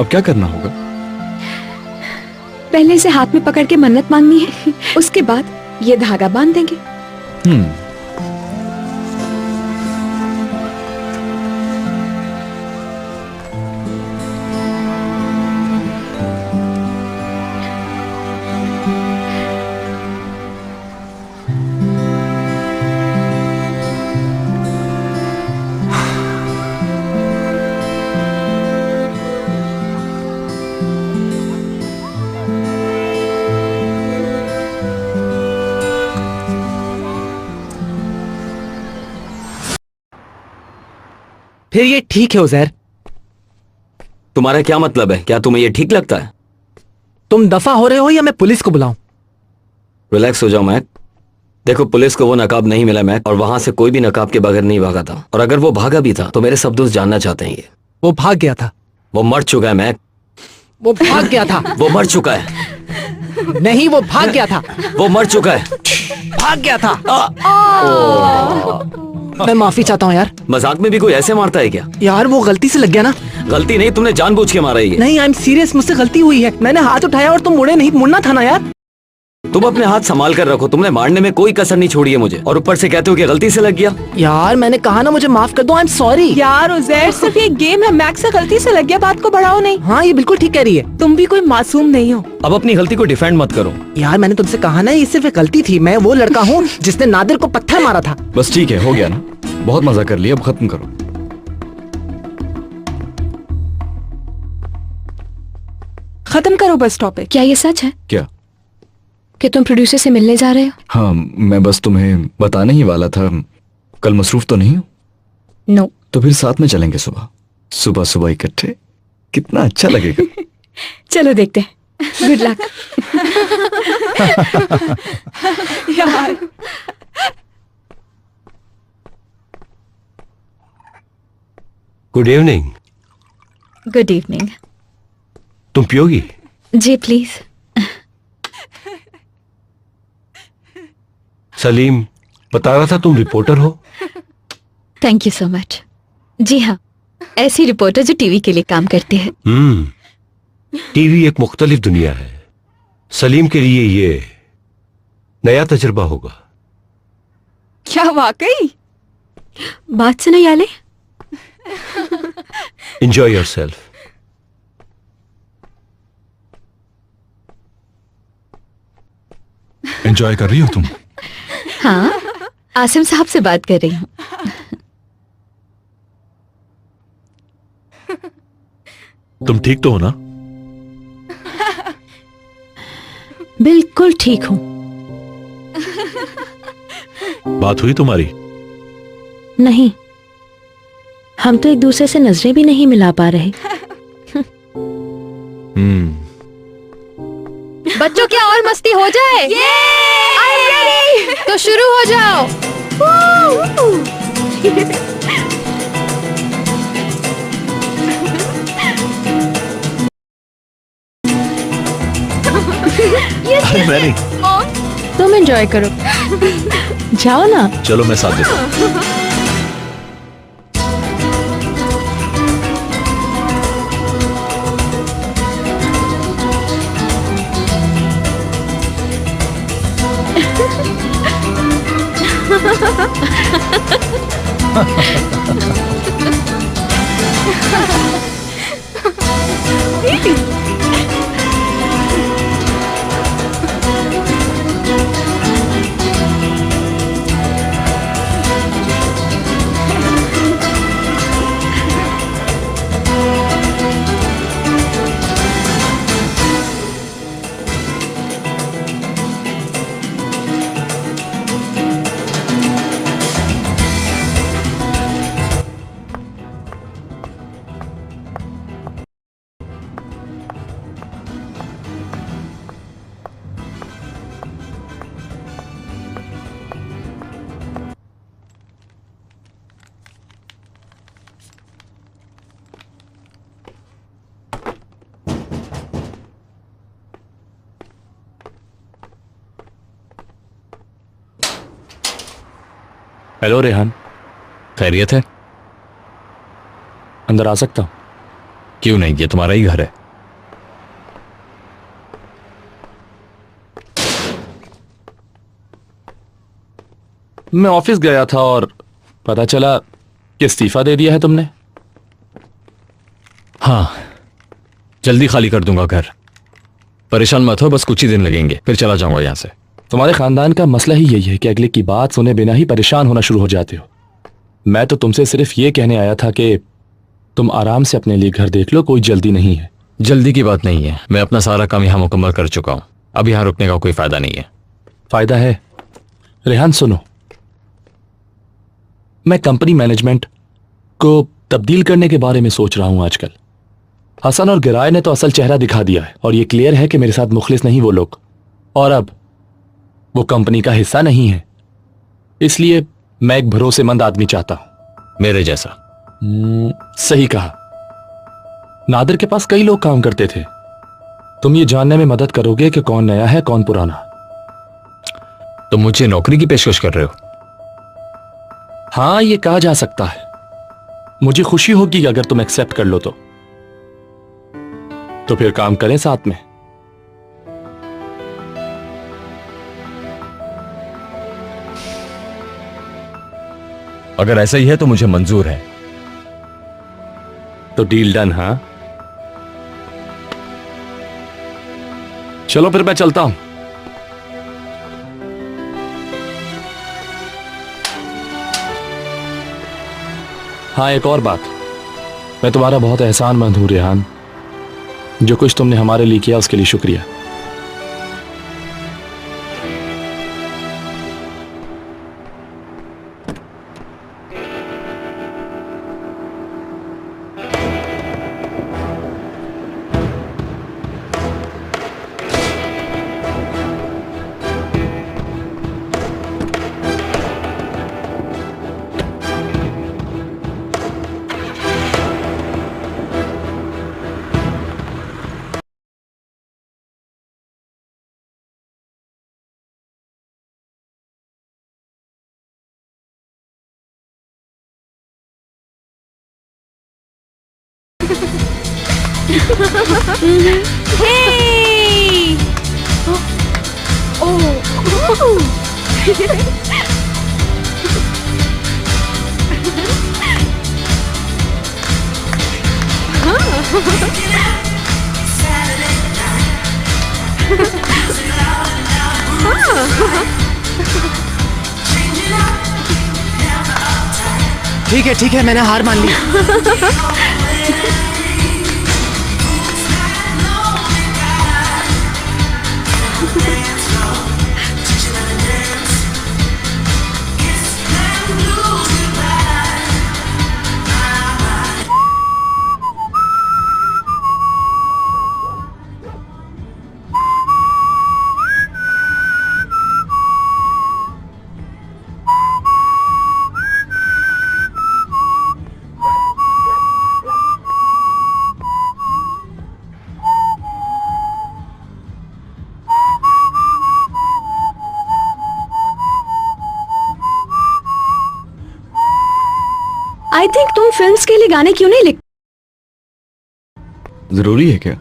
अब क्या करना होगा? पहले इसे हाथ में पकड़ के मन्नत मांगनी है, उसके बाद ये धागा बांध देंगे। फिर ये ठीक है उजैर? तुम्हारा क्या मतलब है? क्या तुम्हें ये ठीक लगता है? तुम दफा हो रहे हो या मैं पुलिस को बुलाऊं? रिलैक्स हो जाओ मैक। देखो, पुलिस को वो नकाब नहीं मिला मैक, और वहां से कोई भी नकाब के बगैर नहीं भागा था। और अगर वो भागा भी था तो मेरे सब दोस्त जानना चाहते हैं ये। वो भाग गया था। वो मर चुका है मैक। वो भाग गया था। वो मर चुका है। नहीं, वो भाग गया था। वो मर चुका है। भाग गया था। मैं माफी चाहता हूँ यार। मजाक में भी कोई ऐसे मारता है क्या? यार वो गलती से लग गया ना। गलती नहीं, तुमने जानबूझ के मारा है। नहीं, आई एम सीरियस, मुझसे गलती हुई है। मैंने हाथ उठाया और तुम मुड़े नहीं। मुड़ना था ना यार। तुम अपने हाथ संभाल कर रखो, तुमने मारने में कोई कसर नहीं छोड़ी है मुझे, और ऊपर से कहते हो कि गलती से लग गया। यार मैंने कहा ना, मुझे माफ कर दो। I am sorry. यार उजैर, सिर्फ ये गेम है, मैक्स से गलती से लग गया, बात को बढ़ाओ नहीं। हाँ ये बिल्कुल ठीक कह रही है। तुम भी कोई मासूम नहीं हो। अब अपनी गलती को डिफेंड मत करो। यार मैंने तुमसे कहा ना, ये सिर्फ एक गलती थी। मैं वो लड़का हूँ जिसने नादिर को पत्थर मारा था। बस ठीक है, हो गया ना, बहुत मजा कर लिया, अब खत्म करो। खत्म करो बस टॉपिक। क्या ये सच है क्या? कि तुम प्रोड्यूसर से मिलने जा रहे हो? हाँ, मैं बस तुम्हें बताने ही वाला था। कल मसरूफ तो नहीं हो? नो। तो फिर साथ में चलेंगे सुबह सुबह सुबह इकट्ठे, कितना अच्छा लगेगा। चलो देखते हैं। Good luck. यार गुड इवनिंग। Good evening. तुम पियोगी? जी प्लीज। सलीम बता रहा था तुम रिपोर्टर हो। Thank you so much. जी हाँ, ऐसी रिपोर्टर जो टीवी के लिए काम करती है। टीवी एक मुख्तलिफ दुनिया है। सलीम के लिए ये नया तजुर्बा होगा। क्या वाकई? बात सुनो याले। Enjoy yourself. एंजॉय कर रही हो तुम? हाँ, आसिम साहब से बात कर रही हूँ। तुम ठीक तो हो ना? बिल्कुल ठीक हूँ। बात हुई तुम्हारी? नहीं, हम तो एक दूसरे से नजरें भी नहीं मिला पा रहे। बच्चों क्या और मस्ती हो जाए? तो शुरू हो जाओ। अरे मैं नहीं। तुम एंजॉय करो। जाओ ना। चलो मैं साथ देता हूँ। हेलो रेहान, खैरियत है? अंदर आ सकता हूँ? क्यों नहीं, ये तुम्हारा ही घर है। मैं ऑफिस गया था और पता चला कि इस्तीफा दे दिया है तुमने। हाँ, जल्दी खाली कर दूंगा घर। परेशान मत हो, बस कुछ ही दिन लगेंगे, फिर चला जाऊंगा यहां से। तुम्हारे खानदान का मसला ही यही है कि अगले की बात सुने बिना ही परेशान होना शुरू हो जाते हो। मैं तो तुमसे सिर्फ ये कहने आया था कि तुम आराम से अपने लिए घर देख लो, कोई जल्दी नहीं है। जल्दी की बात नहीं है, मैं अपना सारा काम यहाँ मुकम्मल कर चुका हूँ। अब यहाँ रुकने का कोई फायदा नहीं है। फायदा है। रेहान सुनो, मैं कंपनी मैनेजमेंट को तब्दील करने के बारे में सोच रहा हूं आजकल। हसन और गिराय ने तो असल चेहरा दिखा दिया है और ये क्लियर है कि मेरे साथ मुखलिस नहीं वो लोग, और अब वो कंपनी का हिस्सा नहीं है। इसलिए मैं एक भरोसेमंद आदमी चाहता हूं। मेरे जैसा? सही कहा। नादिर के पास कई लोग काम करते थे। तुम ये जानने में मदद करोगे कि कौन नया है कौन पुराना। तुम मुझे नौकरी की पेशकश कर रहे हो? हाँ, ये कहा जा सकता है। मुझे खुशी होगी अगर तुम एक्सेप्ट कर लो तो फिर काम करें साथ में। अगर ऐसा ही है तो मुझे मंजूर है। तो डील डन। हाँ, चलो फिर मैं चलता हूं। हाँ, एक और बात, मैं तुम्हारा बहुत एहसानमंद हूं रेहान। जो कुछ तुमने हमारे लिए किया उसके लिए शुक्रिया। Hey! ठीक है मैंने हार मान ली। आई थिंक तुम फिल्म्स के लिए गाने क्यों नहीं लिख। जरूरी है क्या?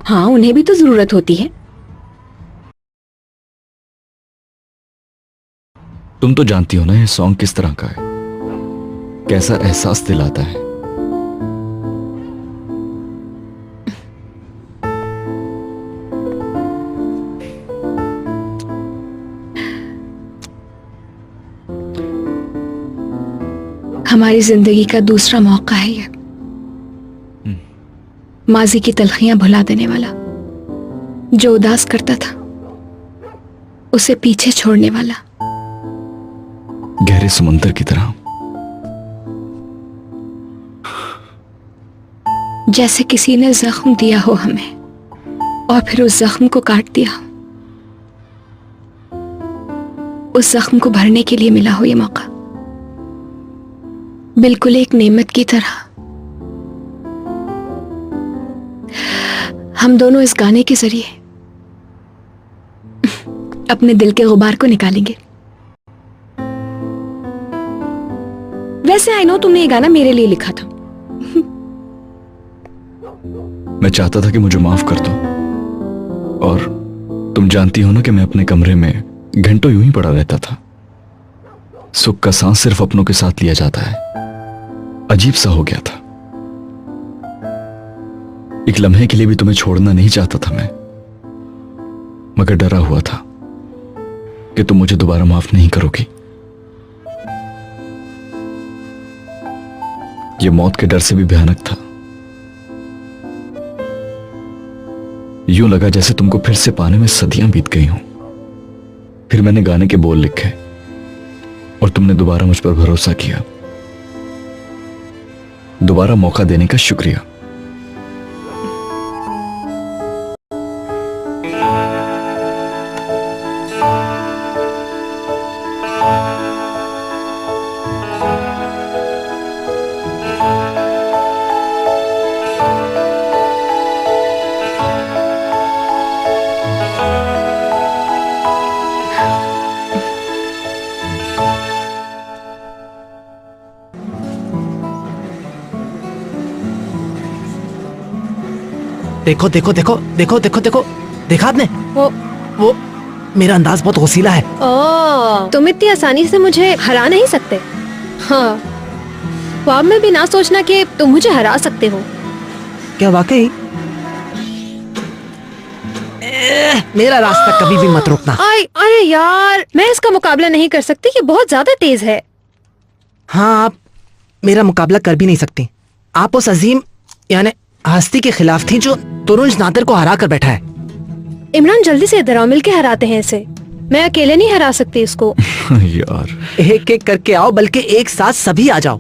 हाँ, उन्हें भी तो जरूरत होती है। तुम तो जानती हो ना ये सॉन्ग किस तरह का है, कैसा एहसास दिलाता है। हमारी जिंदगी का दूसरा मौका है ये, माजी की तलखियां भुला देने वाला, जो उदास करता था उसे पीछे छोड़ने वाला। गहरे समुंदर की तरह, जैसे किसी ने जख्म दिया हो हमें और फिर उस जख्म को काट दिया हो, उस जख्म को भरने के लिए मिला हो ये मौका, बिल्कुल एक नेमत की तरह। हम दोनों इस गाने के जरिए अपने दिल के गुबार को निकालेंगे। वैसे आई नो तुमने ये गाना मेरे लिए लिखा था। मैं चाहता था कि मुझे माफ कर दो, और तुम जानती हो ना कि मैं अपने कमरे में घंटों यूं ही पड़ा रहता था। सुख का सांस सिर्फ अपनों के साथ लिया जाता है। अजीब सा हो गया था। एक लम्हे के लिए भी तुम्हें छोड़ना नहीं चाहता था मैं, मगर डरा हुआ था कि तुम मुझे दोबारा माफ नहीं करोगी। यह मौत के डर से भी भयानक था। यूं लगा जैसे तुमको फिर से पाने में सदियां बीत गई हों। फिर मैंने गाने के बोल लिखे और तुमने दोबारा मुझ पर भरोसा किया। दोबारा मौका देने का शुक्रिया। देखो देखो देखो देखो देखो देखो, देखा आपने? वो मेरा अंदाज बहुत गौसीला है। ओह, तुम इतनी आसानी से मुझे हरा नहीं सकते। हाँ, ख्वाब में भी ना सोचना कि तुम मुझे हरा सकते हो। क्या वाकई? मेरा रास्ता कभी भी मत रोकना। अरे यार, मैं इसका मुकाबला नहीं कर सकती, ये बहुत ज्यादा तेज है। हाँ, आप मेरा मुकाबला कर भी नहीं सकती। आप उस अजीम यानी हस्ती के खिलाफ थी जो तुरुंज नादिर को हरा कर बैठा है। इमरान, जल्दी से इधर आओ, मिलके हराते हैं इसे। मैं अकेले नहीं हरा सकती इसको। यार, एक एक करके आओ, बल्कि एक साथ सभी आ जाओ।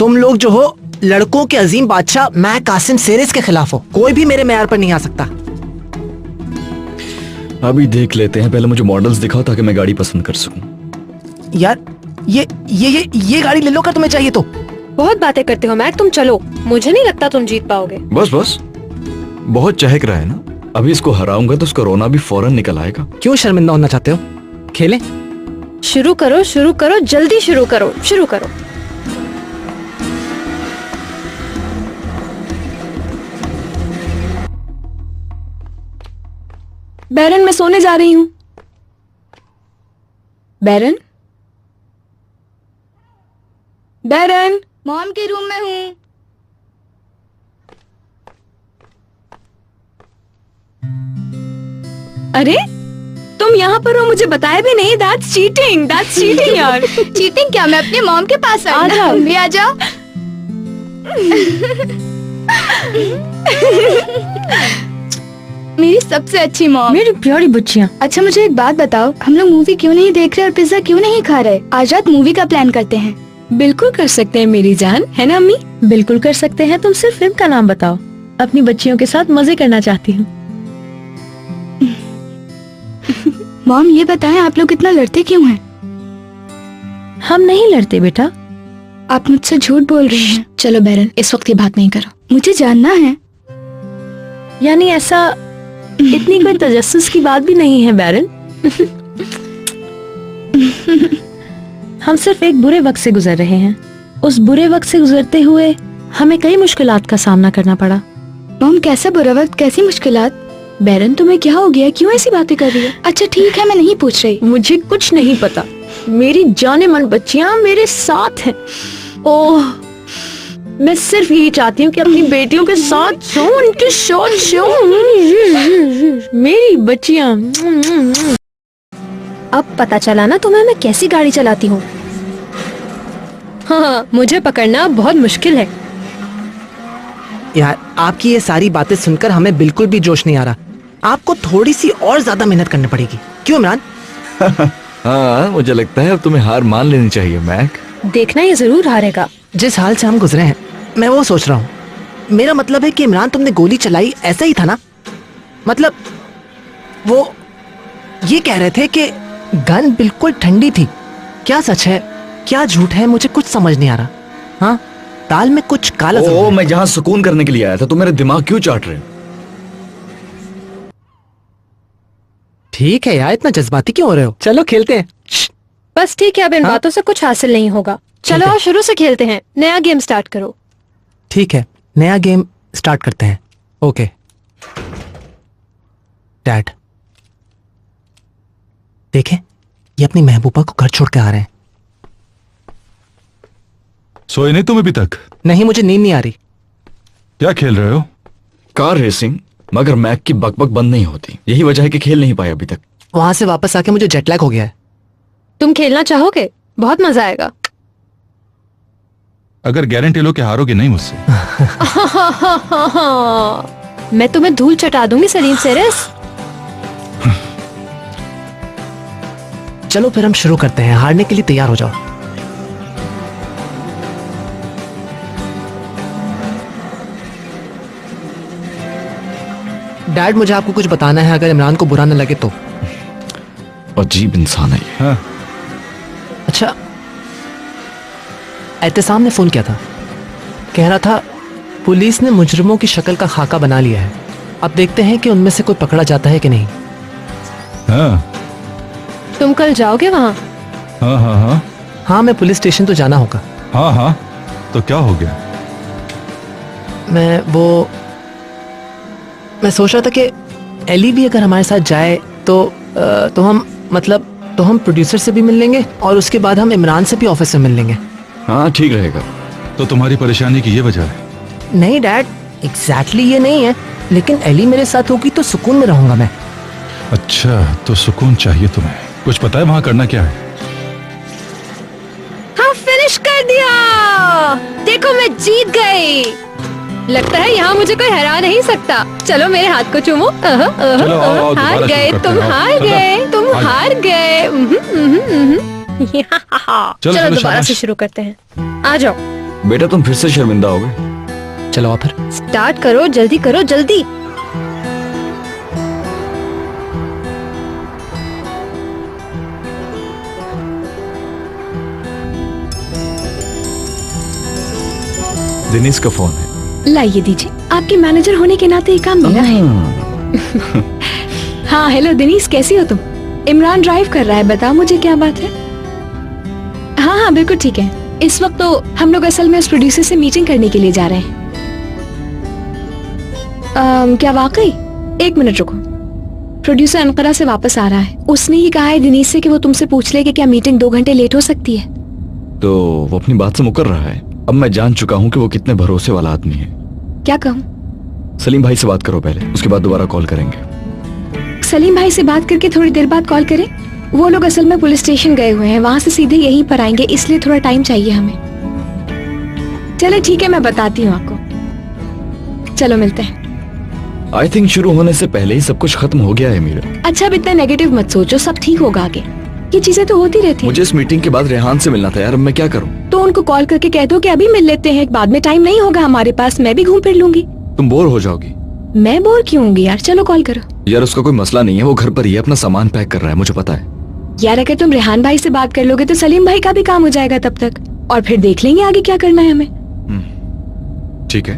तुम लोग जो हो लड़कों के अजीम बादशाह मैं कासिम सेरेस के खिलाफ हो। कोई भी मेरे मेयार पर नहीं आ सकता। अभी देख लेते हैं, पहले मुझे मॉडल्स दिखाओ ताकि मैं गाड़ी पसंद कर सकूं। यार ये गाड़ी ले लो, कर तुम्हें चाहिए तो। बहुत बातें करते हो मैक, तुम चलो। मुझे नहीं लगता तुम जीत पाओगे। बस बस, बहुत चहक रहा है ना। अभी इसको हराऊंगा तो उसका रोना भी फौरन निकल आएगा। क्यों शर्मिंदा होना चाहते हो? खेलें? शुरू करो, जल्दी शुरू करो। बैरन, मैं सोने जा रही हूँ। बैरन, मॉम के रूम में हूँ। अरे तुम यहाँ पर हो मुझे बताया भी नहीं। दैट्स चीटिंग यार। चीटिंग क्या, मैं अपने मॉम के पास आई ना। तुम भी आ जाओ। मेरी सबसे अच्छी मॉम, मेरी प्यारी बच्चियाँ। अच्छा मुझे एक बात बताओ, हम लोग मूवी क्यों नहीं देख रहे और पिज्जा क्यों नहीं खा रहे? आज रात मूवी का प्लान करते हैं। बिल्कुल कर सकते हैं मेरी जान, है ना अम्मी? बिल्कुल कर सकते हैं। तुम सिर्फ फिल्म का नाम बताओ। अपनी बच्चियों के साथ मजे करना चाहती हूँ। मॉम ये बताएं, आप लोग इतना लड़ते क्यों हैं? हम नहीं लड़ते बेटा। आप मुझसे झूठ बोल रही हैं। चलो बैरन, इस वक्त ये बात नहीं करो। मुझे जानना है। यानी ऐसा इतनी कोई तजस्सुस की बात भी नहीं है बैरन। हम सिर्फ एक बुरे वक्त से गुजर रहे हैं। उस बुरे वक्त से गुजरते हुए हमें कई मुश्किलात का सामना करना पड़ा। मॉम कैसा बुरा वक्त, कैसी मुश्किलात? बैरन तुम्हें क्या हो गया, क्यों ऐसी बातें कर रही हो? अच्छा ठीक है, मैं नहीं पूछ रही। मुझे कुछ नहीं पता। मेरी जाने मन बच्चियां मेरे साथ हैं। ओह, मैं सिर्फ यही चाहती हूँ कि अपनी बेटियों के साथ सोऊं, उनके साथ सोऊं। मेरी बच्चियां। अब पता चला ना तुम्हें मैं कैसी गाड़ी चलाती हूँ। हाँ, मुझे पकड़ना बहुत मुश्किल है। यार आपकी ये सारी बातें सुनकर हमें बिल्कुल भी जोश नहीं आ रहा। आपको थोड़ी सी और ज्यादा मेहनत करनी पड़ेगी। क्यों इमरान? हाँ, मुझे लगता है अब तुम्हें हार मान लेनी चाहिए मैक। देखना ये जरूर हारेगा। जिस हाल से हम गुजरे हैं, मैं वो सोच रहा हूँ। मेरा मतलब है कि इमरान तुमने गोली चलाई ऐसा ही था ना? मतलब वो ये कह रहे थे कि गन बिल्कुल ठंडी थी। क्या सच है क्या झूठ है, मुझे कुछ समझ नहीं आ रहा। हाँ, दाल में कुछ काला जरूर है। मैं जहाँ सुकून करने के लिए आया था, तो मेरे दिमाग क्यों चाट रहे हो? ठीक है यार, इतना जज्बाती क्यों हो रहे हो? चलो खेलते हैं। बस ठीक है, अब इन बातों से कुछ हासिल नहीं होगा। चलो आओ शुरू से खेलते हैं। नया गेम स्टार्ट करो। ठीक है, नया गेम स्टार्ट करते हैं। ओके डैड, देखें ये अपनी महबूबा को घर छोड़ के आ रहे हैं। सोए नहीं तुम अभी तक? नहीं, मुझे नींद नहीं आ रही। क्या खेल रहे हो? कार रेसिंग, मगर मैक की बकबक बंद नहीं होती। यही वजह है कि खेल नहीं पाए अभी तक। वहां से वापस आके मुझे जेट लैग हो गया है। तुम खेलना चाहोगे? बहुत मजा आएगा। अगर गारंटी लो कि हारोगे नहीं मुझसे। मैं तुम्हें धूल चटा दूंगी सलीम सेरेस। चलो फिर हम शुरू करते हैं। हारने के लिए तैयार हो जाओ। डैड, मुझे आपको कुछ बताना है, अगर इमरान को बुरा न लगे तो। अजीब इंसान है ये। हाँ। अच्छा, एहतसाम ने फोन किया था, कह रहा था पुलिस ने मुजरिमों की शक्ल का खाका बना लिया है। अब देखते हैं कि उनमें से कोई पकड़ा जाता है कि नहीं। हाँ तुम कल जाओगे वहाँ? हाँ हाँ हाँ हाँ, मैं पुलिस स्टेशन तो जाना होगा। हाँ हाँ, तो क्या हो गया? मैं सोच रहा था कि एली भी अगर हमारे साथ जाए तो हम प्रोड्यूसर से भी मिल लेंगे और उसके बाद हम इमरान से भी ऑफिस में मिल लेंगे। हाँ ठीक रहेगा। तो तुम्हारी परेशानी की ये वजह है? नहीं डैड, एग्जैक्टली ये नहीं है, लेकिन एली मेरे साथ होगी तो सुकून में रहूंगा मैं। अच्छा, तो सुकून चाहिए तुम्हें। कुछ पता है वहां करना क्या है? हाँ, फिनिश कर दिया। देखो मैं जीत गई। लगता है यहाँ मुझे कोई हरा नहीं सकता। चलो मेरे हाथ को चूमो। चलो, आओ, हार दोबारा गए शुरू करते तुम, हैं। हार चलो, गए तुम, आ जाओ। हार गए। चलो दोबारा शाबाश। से शुरू करते हैं। आ जाओ। बेटा तुम फिर से शर्मिंदा हो गए। चलो आप फिर स्टार्ट करो, जल्दी करो, जल्दी। दिनेश का फोन है। लाइए दीजिए। आपके मैनेजर होने के नाते ये काम मेरा है। हाँ हेलो दिनीश, कैसी हो तुम? इमरान ड्राइव कर रहा है, बताओ मुझे क्या बात है। हाँ हाँ बिल्कुल ठीक है। इस वक्त तो हम लोग असल में उस प्रोड्यूसर से मीटिंग करने के लिए जा रहे हैं। क्या वाकई? एक मिनट रुको। प्रोड्यूसर अनकरा से वापस आ रहा है। उसने ये कहा है दिनीश से कि वो तुमसे पूछ ले कि क्या मीटिंग 2 घंटे लेट हो सकती है। तो वो अपनी बात से मुकर रहा है। अब मैं जान चुका हूँ कि वो कितने भरोसे वाला आदमी है। क्या कहूँ? सलीम भाई से बात करो पहले, उसके बाद दोबारा कॉल करेंगे। सलीम भाई से बात करके थोड़ी देर बाद कॉल करें? वो लोग असल में पुलिस स्टेशन गए हुए हैं, वहां से सीधे यहीं पर आएंगे, इसलिए थोड़ा टाइम चाहिए हमें। चले ठीक है, मैं बताती हूँ आपको। चलो मिलते हैं। आई थिंक शुरू होने से पहले ही सब कुछ खत्म हो गया है मीरा। अच्छा, अब इतना नेगेटिव मत सोचो, सब ठीक होगा आगे। ये चीजें तो होती रहती हैं। मुझे इस मीटिंग के बाद रेहान से मिलना था यार, अब मैं क्या करूं? तो उनको कॉल करके कह दो कि अभी मिल लेते हैं, बाद में टाइम नहीं होगा हमारे पास, मैं भी घूम फिर लूंगी। तुम बोर हो जाओगी। मैं बोर क्यों होंगी यार, चलो कॉल करो। यार उसका कोई मसला नहीं है, वो घर पर ही है, अपना सामान पैक कर रहा है, मुझे पता है। यार अगर तुम रेहान भाई से बात कर लोगे तो सलीम भाई का भी काम हो जाएगा तब तक, और फिर देख लेंगे आगे क्या करना है हमें। ठीक है।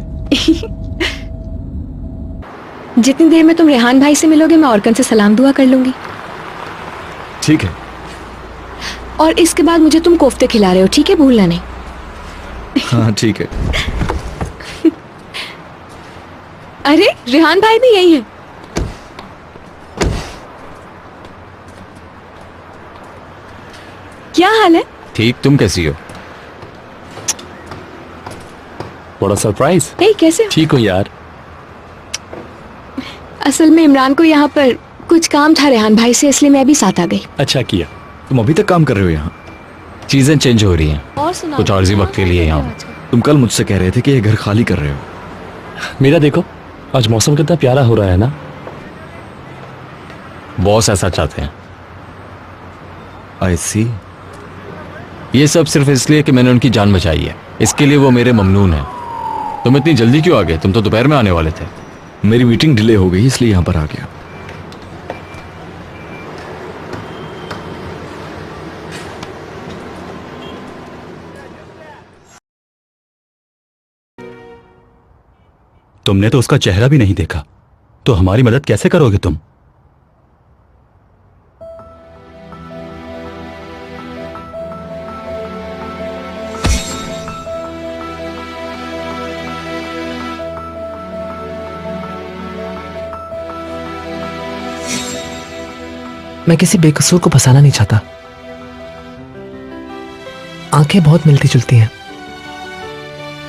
जितनी देर में तुम रेहान भाई से मिलोगे मैं औरकन से सलाम दुआ कर लूंगी। ठीक है। और इसके बाद मुझे तुम कोफ्ते खिला रहे हो, ठीक है, भूलना नहीं। हाँ ठीक है। अरे रेहान भाई भी यही है। क्या हाल है? ठीक, तुम कैसी हो? बड़ा सरप्राइज। हे कैसे? ठीक हो यार। असल में इमरान को यहाँ पर कुछ काम था रेहान भाई से, इसलिए मैं भी साथ आ गई। अच्छा किया। तुम अभी तक काम कर रहे हो यहाँ? चीजें चेंज हो रही हैं, और सुनाओ, कुछ अर्जी वक्त के लिए यहाँ। तुम कल मुझसे कह रहे थे कि ये घर खाली कर रहे हो। मेरा देखो, आज मौसम कितना प्यारा हो रहा है ना। बॉस ऐसा चाहते हैं। आई सी। ये सब सिर्फ इसलिए कि मैंने उनकी जान बचाई है, इसके लिए वो मेरे ममनून हैं। तुम इतनी जल्दी क्यों आ गए? तुम तो दोपहर में आने वाले थे। मेरी मीटिंग डिले हो गई इसलिए यहाँ पर आ गया। तुमने तो उसका चेहरा भी नहीं देखा, तो हमारी मदद कैसे करोगे तुम? मैं किसी बेकसूर को फंसाना नहीं चाहता। आंखें बहुत मिलती जुलती हैं,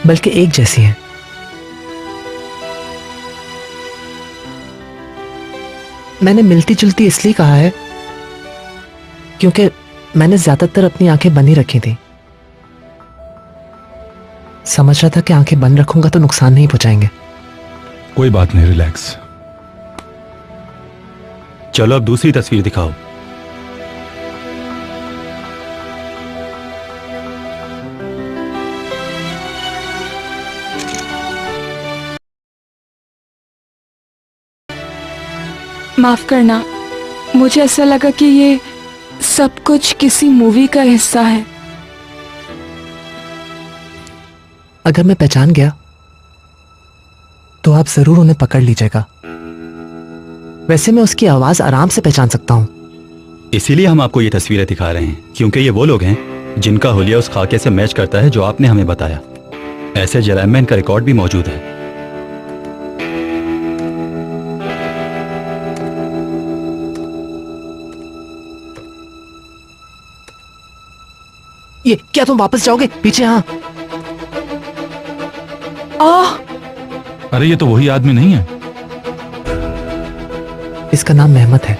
बल्कि एक जैसी हैं। मैंने मिलती जुलती इसलिए कहा है क्योंकि मैंने ज्यादातर अपनी आंखें बंद ही रखी थी। समझ रहा था कि आंखें बंद रखूंगा तो नुकसान नहीं पहुंचाएंगे। कोई बात नहीं, रिलैक्स। चलो अब दूसरी तस्वीर दिखाओ। माफ करना, मुझे ऐसा लगा कि ये सब कुछ किसी मूवी का हिस्सा है। अगर मैं पहचान गया तो आप जरूर उन्हें पकड़ लीजिएगा। वैसे मैं उसकी आवाज आराम से पहचान सकता हूं। इसीलिए हम आपको ये तस्वीरें दिखा रहे हैं, क्योंकि ये वो लोग हैं जिनका हुलिया उस खाके से मैच करता है जो आपने हमें बताया। ऐसे जराइम में इनका रिकॉर्ड भी मौजूद है। ये क्या तुम वापस जाओगे? पीछे। हाँ। अरे ये तो वही आदमी नहीं है। इसका नाम मेहमत है,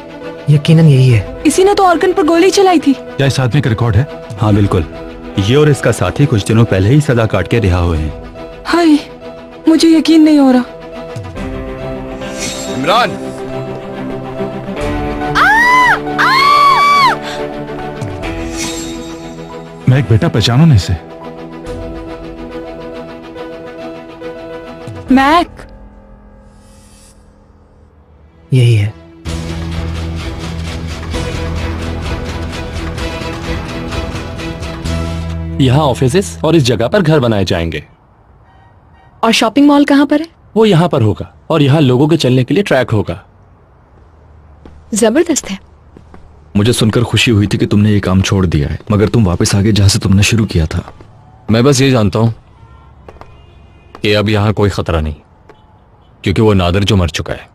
यकीनन यही है। इसी ने तो ऑर्गन पर गोली चलाई थी। क्या इस आदमी का रिकॉर्ड है? हाँ बिल्कुल, ये और इसका साथी कुछ दिनों पहले ही सजा काट के रिहा हुए हैं। हाय, मुझे यकीन नहीं हो रहा। इमरान, मैं एक बेटा पहचानो नहीं इसे। मैक, यही है। यहाँ ऑफिसेस और इस जगह पर घर बनाए जाएंगे। और शॉपिंग मॉल कहाँ पर है? वो यहाँ पर होगा, और यहाँ लोगों के चलने के लिए ट्रैक होगा। जबरदस्त है। मुझे सुनकर खुशी हुई थी कि तुमने ये काम छोड़ दिया है, मगर तुम वापस आ गए जहां से तुमने शुरू किया था। मैं बस ये जानता हूं कि अब यहां कोई खतरा नहीं, क्योंकि वो नादिर जो मर चुका है।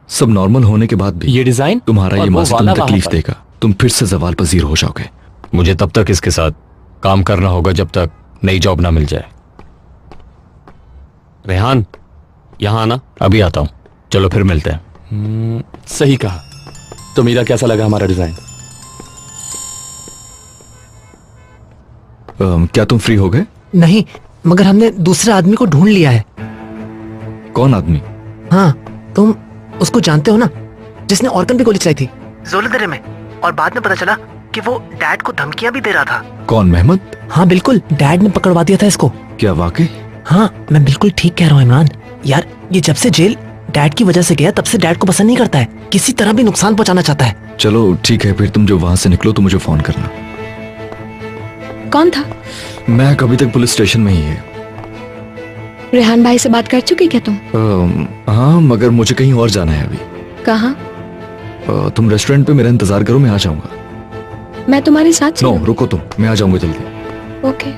सब नॉर्मल होने के बाद भी ये डिजाइन तुम्हारा ये मास्क तुम्हें तकलीफ देगा। तुम फिर से जवाल पजीर हो जाओगे। मुझे तब तक इसके साथ काम करना होगा जब तक नई जॉब ना मिल जाए। रेहान, यहाँ आना। अभी आता हूं, चलो फिर मिलते हैं। सही कहा। तो मीरा, कैसा लगा हमारा डिजाइन? क्या तुम फ्री हो गए? नहीं, मगर हमने दूसरे आदमी को ढूंढ लिया है। कौन आदमी? हाँ, तुम उसको जानते हो ना, जिसने ऑर्गन पे गोली चलाई थी जोलदरे में, और बाद में पता चला कि वो डैड को धमकियां भी दे रहा था। कौन, महमद? हाँ बिल्कुल, डैड ने पकड़वा दिया था इसको। क्या वाकई? हाँ, मैं बिल्कुल ठीक कह रहा हूँ इमरान। यार, ये जब से जेल डैड की वजह से गया, तब से डैड को पसंद नहीं करता है, किसी तरह भी नुकसान पहुंचाना चाहता है। चलो ठीक है, फिर तुम जो वहां से निकलो तो मुझे फोन करना। कौन था? मैं अभी तक पुलिस स्टेशन में ही है। रेहान भाई से बात कर चुकी क्या तुम? हाँ, मगर मुझे कहीं और जाना है अभी। कहाँ? तुम रेस्टोरेंट पे मेरा इंतजार करो, मैं आ जाऊंगा। मैं तुम्हारे साथ नो, रुको तुम, मैं आ जाऊंगा जल्दी। ओके।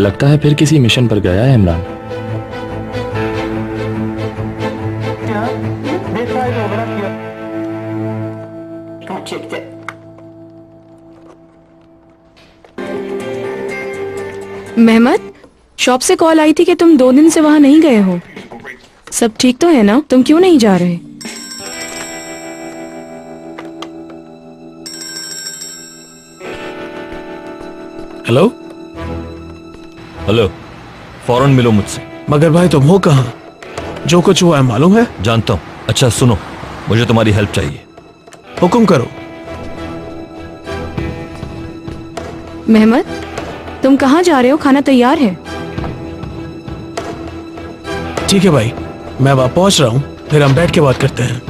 लगता है फिर किसी मिशन पर गया है इमरान। मेहमद, शॉप से कॉल आई थी कि तुम 2 दिन से वहां नहीं गए हो। सब ठीक तो है ना? तुम क्यों नहीं जा रहे? हेलो हेलो, फौरन मिलो मुझसे। मगर भाई तुम हो कहाँ? जो कुछ हुआ है मालूम है? जानता हूँ। अच्छा सुनो, मुझे तुम्हारी हेल्प चाहिए। हुक्म करो। मेहमद, तुम कहाँ जा रहे हो? खाना तैयार है। ठीक है भाई, मैं वहां पहुंच रहा हूँ, फिर हम बैठ के बात करते हैं।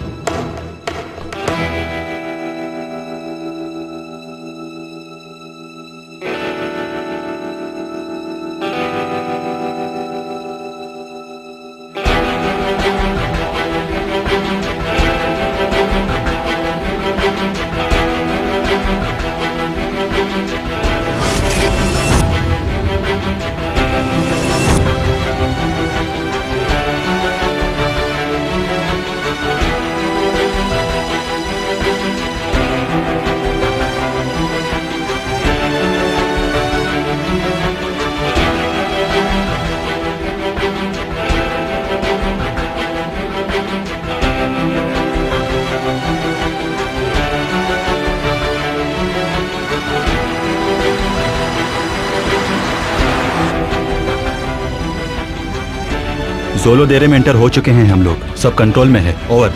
जोलो देरे में एंटर हो चुके हैं हम लोग, सब कंट्रोल में है। ओवर।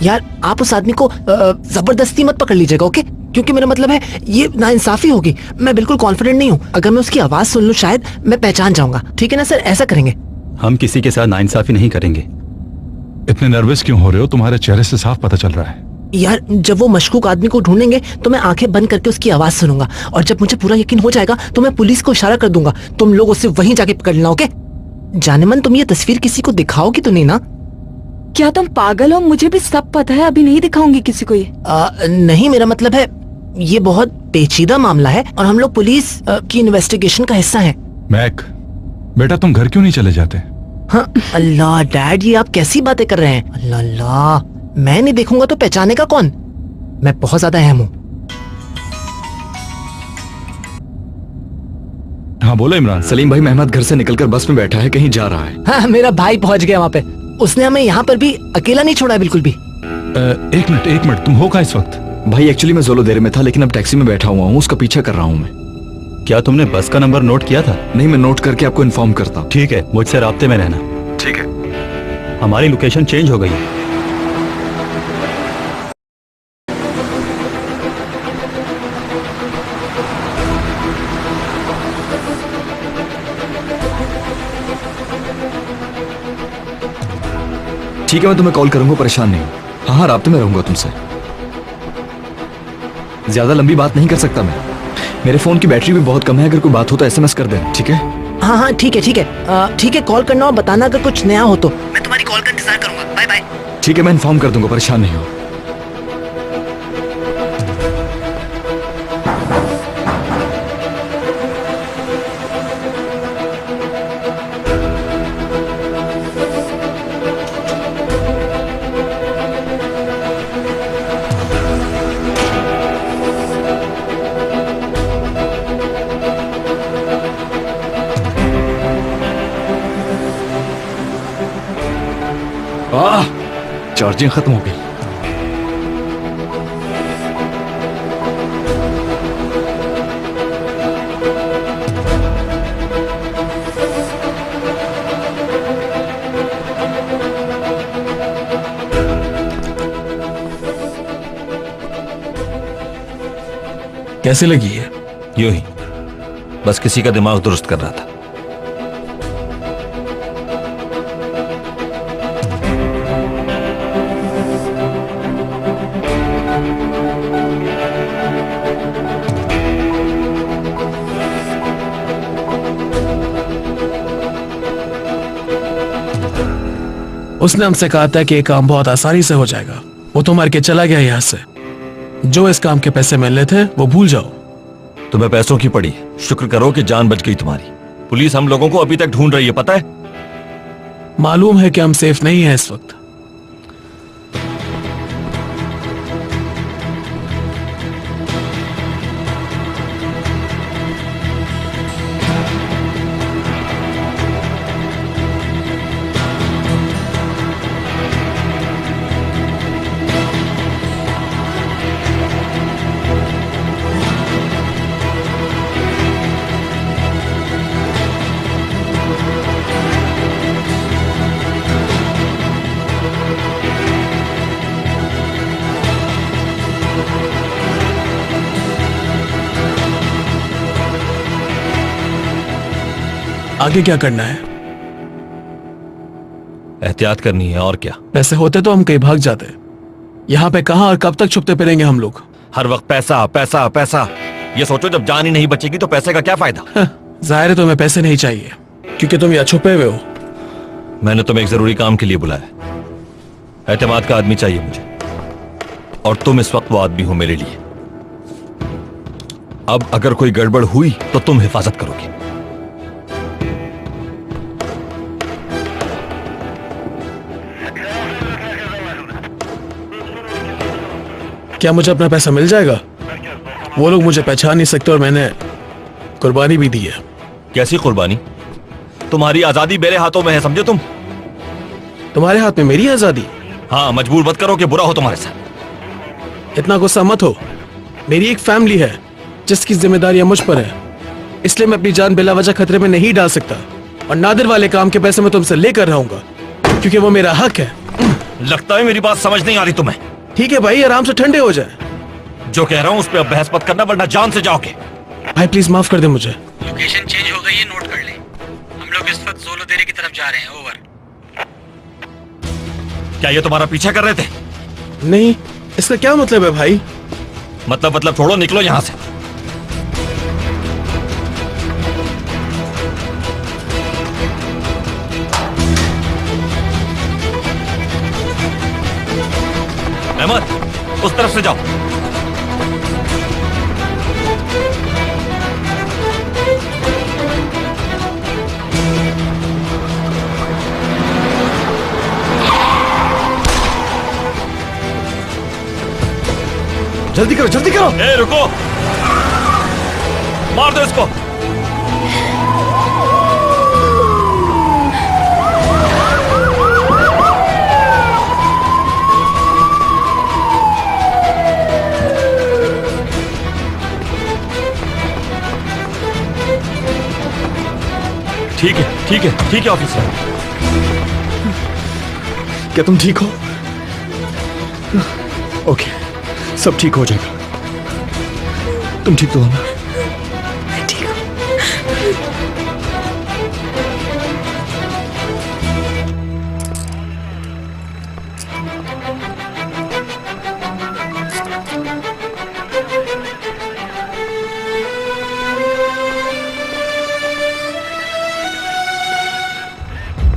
यार, आप उस आदमी को जबरदस्ती मत पकड़ लीजिएगा, ओके? क्योंकि मेरा मतलब है ये नाइंसाफी होगी। मैं बिल्कुल कॉन्फिडेंट नहीं हूँ। अगर मैं उसकी आवाज सुन लूँ शायद मैं पहचान जाऊंगा। ठीक है ना सर? ऐसा करेंगे। हम किसी के साथ नाइंसाफी नहीं करेंगे। इतने नर्वस क्यों हो रहे हो? तुम्हारे चेहरे से साफ पता चल रहा है। यार, जब वो मशकूक आदमी को ढूंढेंगे तो मैं आंखें बंद करके उसकी आवाज सुनूंगा, और जब मुझे पूरा यकीन हो जाएगा तो मैं पुलिस को इशारा कर दूंगा। तुम लोग उससे वहीं जाके पकड़ लेना, ओके? जानेमन, तुम ये तस्वीर किसी को दिखाओगी तो नहीं ना? क्या तुम पागल हो? मुझे भी सब पता है, अभी नहीं दिखाऊंगी किसी को ये। नहीं, मेरा मतलब है ये बहुत पेचीदा मामला है और हम लोग पुलिस की इन्वेस्टिगेशन का हिस्सा हैं। मैक, बेटा तुम घर क्यों नहीं चले जाते? हाँ, अल्लाह डैड, ये आप कैसी बातें कर रहे हैं? अल्लाह अल्लाह, मैं नहीं देखूंगा तो पहचाने का कौन? मैं बहुत ज्यादा अहम हूँ। हाँ बोलो इमरान। सलीम भाई, महमद घर से निकलकर बस में बैठा है, कहीं जा रहा है। हाँ, मेरा भाई पहुंच गया वहाँ पे। उसने हमें यहाँ पर भी अकेला नहीं छोड़ा है बिल्कुल भी। एक मिनट, तुम हो कहाँ इस वक्त? भाई एक्चुअली मैं जोलो देर में था, लेकिन अब टैक्सी में बैठा हुआ हूँ, उसका पीछा कर रहा हूँ मैं। क्या तुमने बस का नंबर नोट किया था? नहीं, मैं नोट करके आपको इन्फॉर्म करता हूँ। ठीक है, मुझसे राब्ते में रहना। ठीक है। हमारी लोकेशन चेंज हो गई है। ठीक है, मैं तुम्हें कॉल करूंगा, परेशान नहीं हूँ। हाँ हाँ, राब्ते में रहूंगा तुमसे। ज्यादा लंबी बात नहीं कर सकता मैं, मेरे फोन की बैटरी भी बहुत कम है। अगर कोई बात हो तो एसएमएस कर देना, ठीक है? हाँ हाँ, ठीक है ठीक है ठीक है। कॉल करना और बताना अगर कुछ नया हो तो। मैं तुम्हारी कॉल का इंतजार करूंगा। Bye bye. ठीक है, मैं इन्फॉर्म कर दूंगा, परेशान नहीं हो। आह चार्जिंग खत्म हो गई। कैसे लगी है? यूं ही, बस किसी का दिमाग दुरुस्त कर रहा था। उसने हमसे कहा था कि ये काम बहुत आसानी से हो जाएगा। वो तो मर के चला गया यहाँ से। जो इस काम के पैसे मिलने थे वो भूल जाओ। तुम्हें पैसों की पड़ी, शुक्र करो कि जान बच गई तुम्हारी। पुलिस हम लोगों को अभी तक ढूंढ रही है, पता है? मालूम है कि हम सेफ नहीं हैं इस वक्त। आगे क्या करना है? एहतियात करनी है, और क्या। पैसे होते तो हम कहीं भाग जाते। यहाँ पे कहां और कब तक छुपते फिरेंगे हम लोग? हर वक्त पैसा पैसा पैसा। ये सोचो जब जान ही नहीं बचेगी तो पैसे का क्या फायदा। जाहिर है तुम्हें पैसे नहीं चाहिए क्योंकि तुम यहाँ छुपे हुए हो। मैंने तुम्हें एक जरूरी काम के लिए बुलाया। एतमाद का आदमी चाहिए मुझे, और तुम इस वक्त वो आदमी हो मेरे लिए। अब अगर कोई गड़बड़ हुई तो तुम हिफाजत करोगे। क्या मुझे अपना पैसा मिल जाएगा? वो लोग मुझे पहचान नहीं सकते और मैंने कुर्बानी भी दी है। कैसी कुर्बानी? तुम्हारी आजादी मेरे हाथों में है, समझे तुम? तुम्हारे हाथ में मेरी आजादी? हाँ, मजबूर मत करो कि बुरा हो तुम्हारे साथ। इतना गुस्सा मत हो। मेरी एक फैमिली है जिसकी जिम्मेदारियां मुझ पर है, इसलिए मैं अपनी जान बिला वजह खतरे में नहीं डाल सकता। और नादिर वाले काम के पैसे मैं तुमसे लेकर रहूंगा क्योंकि वो मेरा हक है। लगता है मेरी बात समझ नहीं आ रही तुम्हें। ठीक है भाई, आराम से ठंडे हो जाए। जो कह रहा हूं उस पर अब बहस मत करना वरना जान से जाओगे। भाई प्लीज माफ कर दे मुझे। लोकेशन चेंज हो गई है, नोट कर ले। हम लोग इस वक्त जोलोदेरे की तरफ जा रहे हैं। ओवर। क्या ये तुम्हारा पीछा कर रहे थे? नहीं, इसका क्या मतलब है भाई? मतलब छोड़ो, निकलो यहां से। अहमद, उस तरफ से जाओ। जल्दी करो, जल्दी करो। ए, रुको, मार दो इसको। ठीक है, ठीक है, ठीक है ऑफिसर। क्या तुम ठीक हो? ओके, सब ठीक हो जाएगा। तुम ठीक तो हो ना? ठीक हो।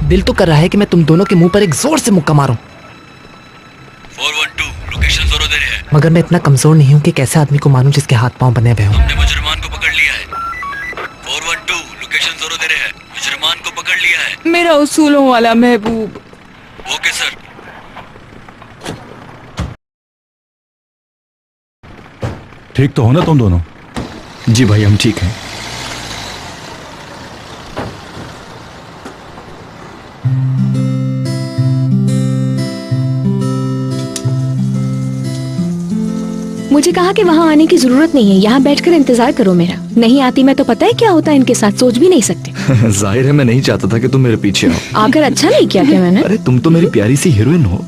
दिल तो कर रहा है कि मैं तुम दोनों के मुंह पर एक जोर से मुक्का मारूं, 412 लोकेशन जोलोदेरे है। मगर मैं इतना कमजोर नहीं हूं कि कैसे आदमी को मारूं जिसके हाथ पांव बने हुए हों। हमने मुजरमान को पकड़ लिया है। 412 लोकेशन जोलोदेरे है। मुजरमान को पकड़ लिया है। मेरा उसूलों वाला महबूब। Okay sir. ठीक तो हो ना तुम दोनों? जी भाई, हम ठीक हैं। मुझे कहा कि वहाँ आने की जरूरत नहीं है, यहाँ बैठकर इंतजार करो मेरा। नहीं आती मैं तो पता है क्या होता है इनके साथ, सोच भी नहीं सकते। जाहिर है मैं नहीं चाहता था कि तुम मेरे पीछे आओ। आकर अच्छा नहीं किया क्या मैंने? अरे तुम तो मेरी प्यारी सी हीरोइन हो।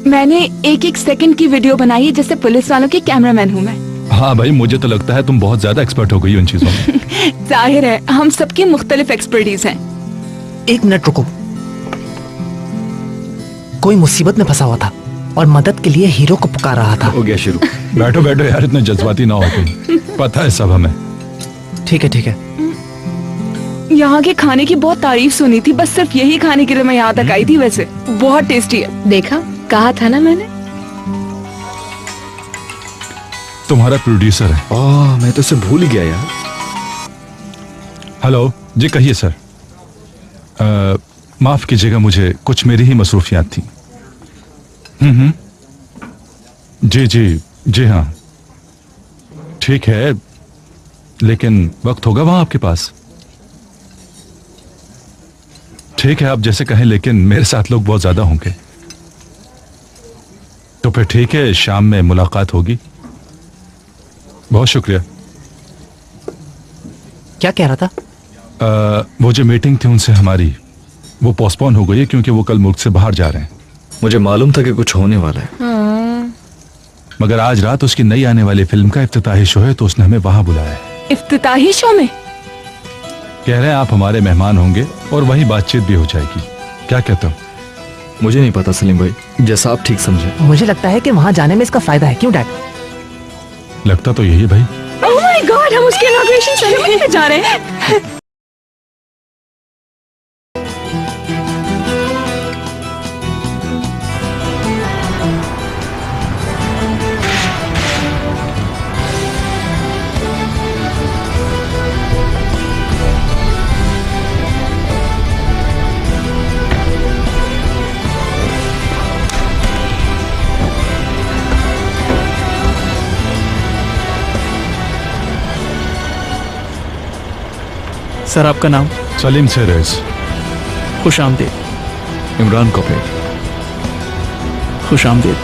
मैंने एक एक सेकंड की वीडियो बनाई है, जैसे पुलिस वालों की कैमरामैन हूँ मैं। हाँ भाई, मुझे तो लगता है तुम बहुत ज्यादा एक्सपर्ट हो गई हो इन चीजों में। जाहिर है हम सबकी मुख्तलिफ एक्सपर्टीज हैं। एक मिनट रुको। कोई मुसीबत में फंसा हुआ था और मदद के लिए हीरो को पुकार रहा था। हो गया शुरू। बैठो बैठो यार, इतने जज्बाती ना हो तुम, पता है सब हमें। ठीक है ठीक है। यहाँ के खाने की बहुत तारीफ सुनी थी, बस सिर्फ यही खाने के लिए मैं यहाँ तक आई थी। वैसे बहुत टेस्टी है। देखा, कहा था ना मैंने। तुम्हारा प्रोड्यूसर है। मैं तो इसे भूल ही गया यार। हेलो जी, कहिए सर। माफ कीजिएगा, मुझे कुछ मेरी ही मसरूफियात थी। जी जी जी हाँ, ठीक है, लेकिन वक्त होगा वहां आपके पास? ठीक है, आप जैसे कहें, लेकिन मेरे साथ लोग बहुत ज्यादा होंगे। तो फिर ठीक है, शाम में मुलाकात होगी। बहुत शुक्रिया। क्या कह रहा था? वो जो मीटिंग थी उनसे हमारी, वो पोस्टपोन हो गई है क्योंकि वो कल मुल्क से बाहर जा रहे हैं। मुझे मालूम था कि कुछ होने वाला है। मगर आज रात उसकी नई आने वाली फिल्म का इफ्तिताही शो है, तो उसने हमें वहां बुलाया है। इफ्तिताही शो में? कह रहे हैं आप हमारे मेहमान होंगे और वहीं बातचीत भी हो जाएगी। क्या कहते हो? मुझे नहीं पता सलीम भाई, जैसा आप ठीक समझे। मुझे लगता है कि वहाँ जाने में इसका फायदा है। क्यों डैड? लगता तो यही भाई। ओह माय गॉड, हम उसके इनॉग्रेशन सेरेमनी में जा रहे हैं। सर आपका नाम? सलीम सेरेस। खुश आमदीद। इमरान कपूर। खुश आमदीद।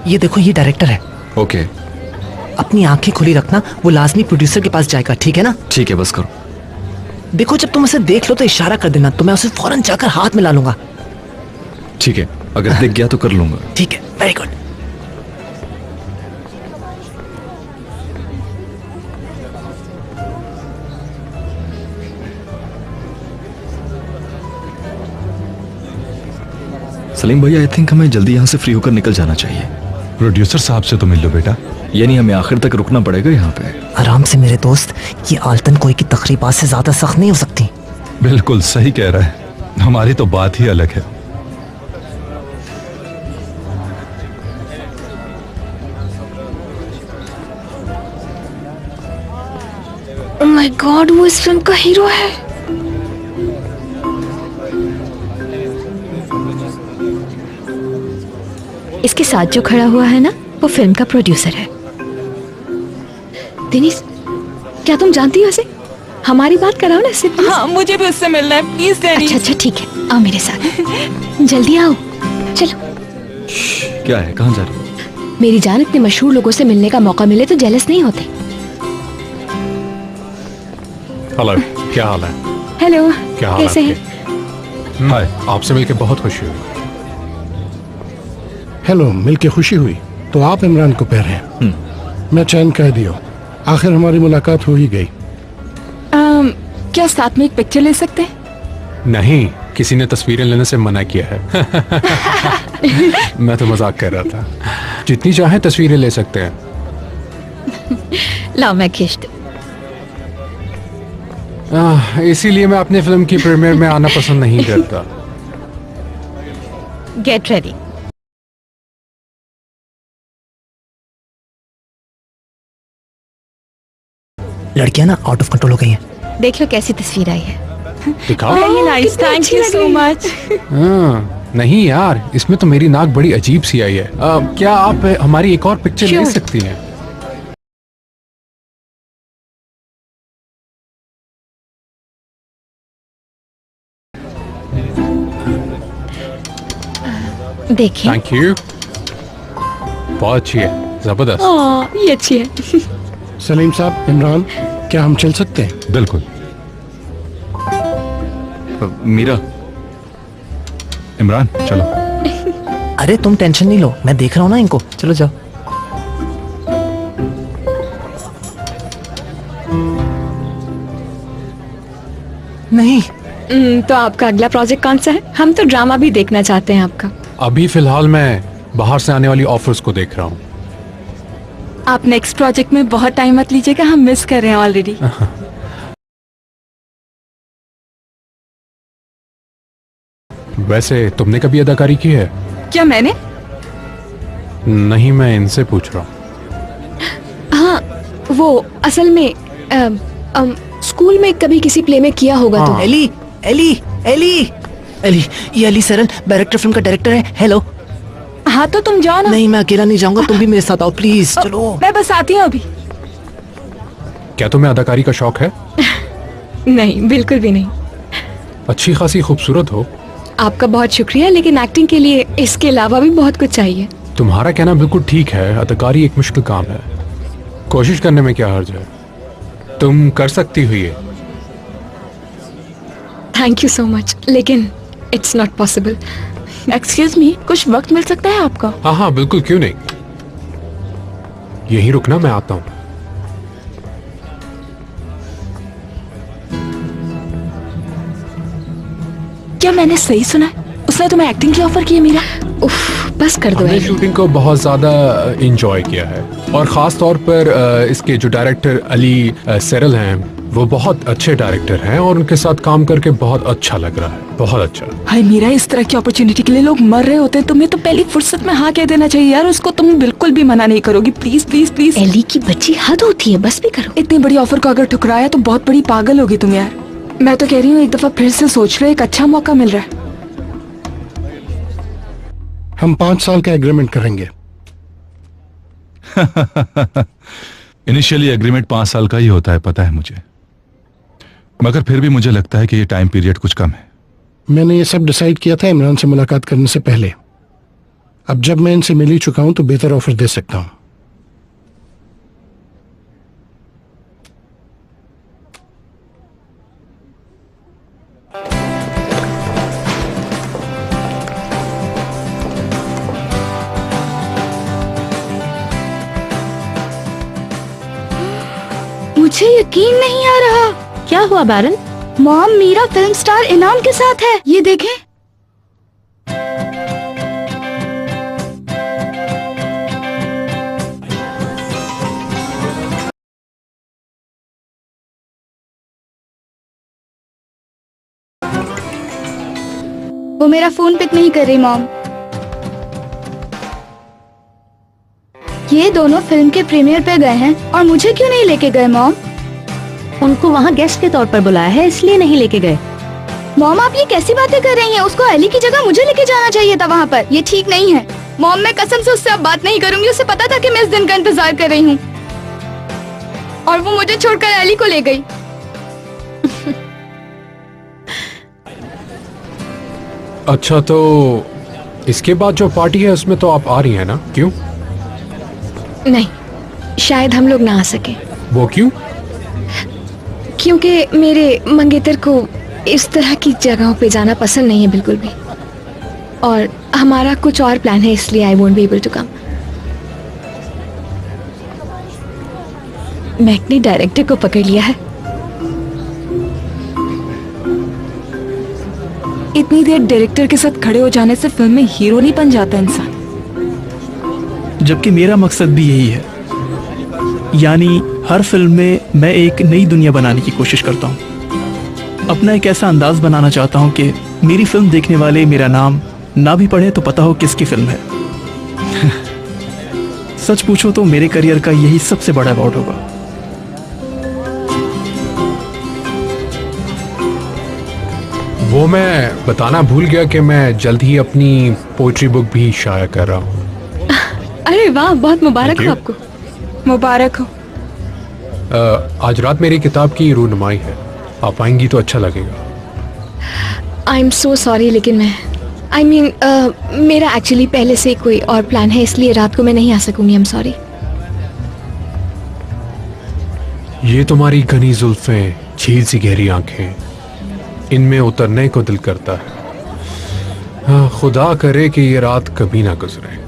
ये देखो, ये डायरेक्टर है। ओके। अपनी आंखें खुली रखना, वो लाजमी प्रोड्यूसर के पास जाएगा, ठीक है ना? ठीक है, बस करो। देखो, जब तुम उसे देख लो तो इशारा कर देना, तो मैं उसे फौरन जाकर हाथ मिला लूंगा। ठीक है, अगर दिख गया तो कर लूंगा। ठीक है, वेरी गुड। सलीम भाई, आई थिंक हमें जल्दी यहाँ से फ्री होकर निकल जाना चाहिए। प्रोड्यूसर साहब से तो मिल लो बेटा। ये नहीं, हमें आखिर तक रुकना पड़ेगा यहाँ पे। आराम से मेरे दोस्त, ये आलतन कोई की तकरीबात से ज्यादा सख्त नहीं हो सकती। बिल्कुल सही कह रहा है, हमारी तो बात ही अलग है। ओह माय गॉड, वो इस फिल्म का हीरो है। इसके साथ जो खड़ा हुआ है ना, वो फिल्म का प्रोड्यूसर है। दिनेश, क्या तुम जानती हो उसे? हमारी बात कराओ ना इससे। हाँ, मुझे भी उससे मिलना है, प्लीज डैडी। अच्छा अच्छा, ठीक है, आओ मेरे साथ। जल्दी आओ, चलो। क्या है, कहाँ जा रही हो? मेरी जान, इतने मशहूर लोगों से मिलने का मौका मिले तो जेलस नहीं होते। हेलो, क्या हाल है? हेलो, क्या हाल कैसे है हैं? हाय, आपसे मिलकर बहुत खुशी हुई। हेलो, मिलके खुशी हुई। तो आप इमरान कपूर हैं? मैं चैन कह दियो, आखिर हमारी मुलाकात हो ही गई। क्या साथ में एक पिक्चर ले सकते हैं? नहीं, किसी ने तस्वीरें लेने से मना किया है। मैं तो मजाक कर रहा था। जितनी चाहे तस्वीरें ले सकते हैं। लाओ, मैं खींच दूं। इसीलिए मैं अपनी फिल्म की प्रीमियर में आना पसंद नहीं करता। Get ready. लड़कियां ना आउट ऑफ कंट्रोल हो गई हैं। देख लो कैसी तस्वीर आई है। दिखाओ। Very nice, thank you so much. नहीं यार, इसमें तो मेरी नाक बड़ी अजीब सी आई है। क्या आप हमारी एक और पिक्चर ले सकती हैं? देखिए। थैंक यू, बहुत अच्छी है, जबरदस्त। ये अच्छी है। सलीम साहब, इमरान, क्या हम चल सकते हैं? बिल्कुल। मीरा, इमरान चलो। अरे तुम टेंशन नहीं लो, मैं देख रहा हूँ ना इनको। चलो जाओ। नहीं। तो आपका अगला प्रोजेक्ट कौन सा है? हम तो ड्रामा भी देखना चाहते हैं आपका। अभी फिलहाल मैं बाहर से आने वाली ऑफर्स को देख रहा हूँ। आप नेक्स्ट प्रोजेक्ट में बहुत टाइम मत लीजिएगा, हम मिस कर रहे हैं ऑलरेडी। वैसे तुमने कभी अदाकारी की है? क्या मैंने? नहीं, मैं इनसे पूछ रहा हूँ। हाँ, वो असल में स्कूल में कभी किसी प्ले में किया होगा तो। एली, एली, एली, एली, ये अली सरल डायरेक्टर, फिल्म का डायरेक्टर है। हेलो। हाँ तो तुम जाओ ना। नहीं, मैं अकेला नहीं जाऊंगा, तुम भी मेरे साथ आओ प्लीज। चलो। मैं बस आती हूँ अभी। क्या तुम्हें अदाकारी का शौक है? नहीं, बिल्कुल भी नहीं। अच्छी खासी खूबसूरत हो। आपका बहुत शुक्रिया, लेकिन एक्टिंग के लिए इसके अलावा भी बहुत कुछ चाहिए। तुम्हारा कहना बिल्कुल ठीक है, अदाकारी एक मुश्किल काम है। कोशिश करने में क्या हर्ज है, तुम कर सकती हो ये। थैंक यू सो मच, लेकिन it's not possible. Excuse me, कुछ वक्त मिल सकता है आपका? हाँ हाँ बिल्कुल, क्यों नहीं। यहीं रुकना, मैं आता हूँ। क्या मैंने सही सुना है? उसने तुम्हें एक्टिंग की ऑफर की है मीरा? उफ, बस कर दो। हमने शूटिंग को बहुत ज्यादा एंजॉय किया है, और खास तौर पर इसके जो डायरेक्टर अली सरल हैं, वो बहुत अच्छे डायरेक्टर हैं, और उनके साथ काम करके बहुत अच्छा लग रहा है, बहुत अच्छा। हाय मीरा, इस तरह की अपॉर्चुनिटी के लिए लोग मर रहे होते हैं, तुम्हें तो पहली फुर्सत में हाँ कह देना चाहिए यार। उसको तुम बिल्कुल भी मना नहीं करोगी, प्लीज प्लीज प्लीज। एली की बच्ची हद होती है, बस भी करो। इतनी बड़ी ऑफर को अगर ठुकराया तो बहुत बड़ी पागल होगी तुम यार। मैं तो कह रही हूँ एक दफा फिर से सोच लो, एक अच्छा मौका मिल रहा है। हम 5 साल का एग्रीमेंट करेंगे। इनिशियली एग्रीमेंट 5 साल का ही होता है, पता है मुझे, मगर फिर भी मुझे लगता है कि ये टाइम पीरियड कुछ कम है। मैंने ये सब डिसाइड किया था इमरान से मुलाकात करने से पहले। अब जब मैं इनसे मिल ही चुका हूं तो बेहतर ऑफर दे सकता हूं। मुझे यकीन नहीं आ रहा। क्या हुआ बैरन? मॉम, मीरा फिल्म स्टार इनाम के साथ है, ये देखें। वो मेरा फोन पिक नहीं कर रही मॉम। ये दोनों फिल्म के प्रीमियर पे गए हैं और मुझे क्यों नहीं लेके गए मॉम? उनको वहाँ गेस्ट के तौर पर बुलाया है, इसलिए नहीं लेके गए। मॉम, आप ये कैसी बातें कर रही हैं? उसको अली की जगह मुझे लेके जाना चाहिए था वहाँ पर। ये ठीक नहीं है मॉम, मैं कसम से उससे अब बात नहीं करूंगी। उसे पता था कि मैं इस दिन का इंतजार कर रही हूँ, और वो मुझे छोड़कर अली को ले गई। अच्छा, तो इसके बाद जो पार्टी है उसमें तो आप आ रही हैं ना? क्यों? नहीं, शायद हम लोग ना आ सके। वो क्यों? क्योंकि मेरे मंगेतर को इस तरह की जगहों पे जाना पसंद नहीं है बिल्कुल भी, और हमारा कुछ और प्लान है, इसलिए I won't be able to come. Mac ने डायरेक्टर को पकड़ लिया है। इतनी देर डायरेक्टर के साथ खड़े हो जाने से फिल्म में हीरो नहीं बन जाता इंसान। जबकि मेरा मकसद भी यही है, यानी हर फिल्म में मैं एक नई दुनिया बनाने की कोशिश करता हूँ। अपना एक ऐसा अंदाज बनाना चाहता हूँ कि मेरी फिल्म देखने वाले मेरा नाम ना भी पढ़े तो पता हो किसकी फिल्म है। सच पूछो तो मेरे करियर का यही सबसे बड़ा अवार्ड होगा। वो मैं बताना भूल गया कि मैं जल्द ही अपनी पोइट्री बुक भी शाया कर रहा हूँ। अरे वाह, बहुत मुबारक हो आपको। मुबारक हो। आज रात मेरी किताब की रूनुमाई है, आप आएंगी तो अच्छा लगेगा। आई एम सो सॉरी, लेकिन मैं आई मीन मेरा एक्चुअली पहले से कोई और प्लान है, इसलिए रात को मैं नहीं आ सकूंगी। I am sorry. ये तुम्हारी घनी जुल्फें, झील सी गहरी आंखें, इनमें उतरने को दिल करता है। हाँ, खुदा करे कि ये रात कभी ना गुजरे,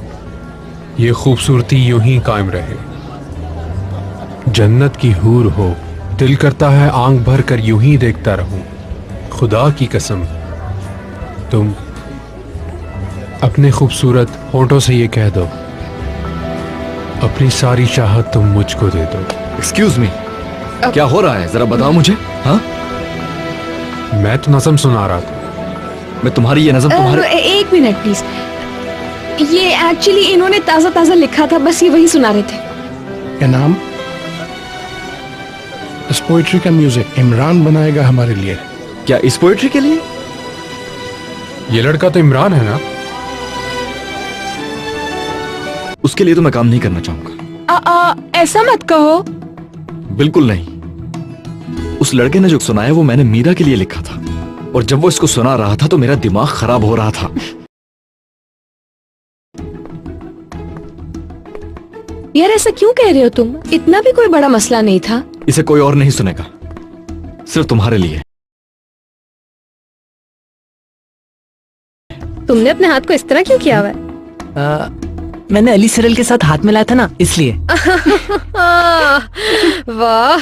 ये खूबसूरती यूं ही कायम रहे। जन्नत की हूर हो, दिल करता है आंख भर कर यूं ही देखता रहूं। खुदा की कसम, तुम अपने खूबसूरत होंठों से ये कह दो, अपनी सारी चाहत तुम मुझको दे दो। एक्सक्यूज मी, क्या हो रहा है जरा बताओ मुझे। हाँ, मैं तो नज़म सुना रहा था। मैं तुम्हारी ये नज़म तुम्हारे एक मिनट प्लीज। ये एक्चुअली इन्होंने ताजा ताजा लिखा था, बस ये वही सुना रहे थे। क्या नाम? इस पोइट्री का म्यूजिक इमरान बनाएगा हमारे लिए। क्या इस पोइट्री के लिए? ये लड़का तो इमरान है ना? उसके लिए तो मैं काम नहीं करना चाहूंगा। ऐसा मत कहो। बिल्कुल नहीं। उस लड़के ने जो सुनाया वो मैंने मीरा के लिए लिखा था, और जब वो इसको सुना रहा था तो मेरा दिमाग खराब हो रहा था। यार ऐसा क्यों कह रहे हो तुम? इतना भी कोई बड़ा मसला नहीं था। इसे कोई और नहीं सुनेगा, सिर्फ तुम्हारे लिए। तुमने अपने हाथ को इस तरह क्यों किया हुआ है? मैंने अली सिरल के साथ हाथ मिलाया था ना, इसलिए। वाह।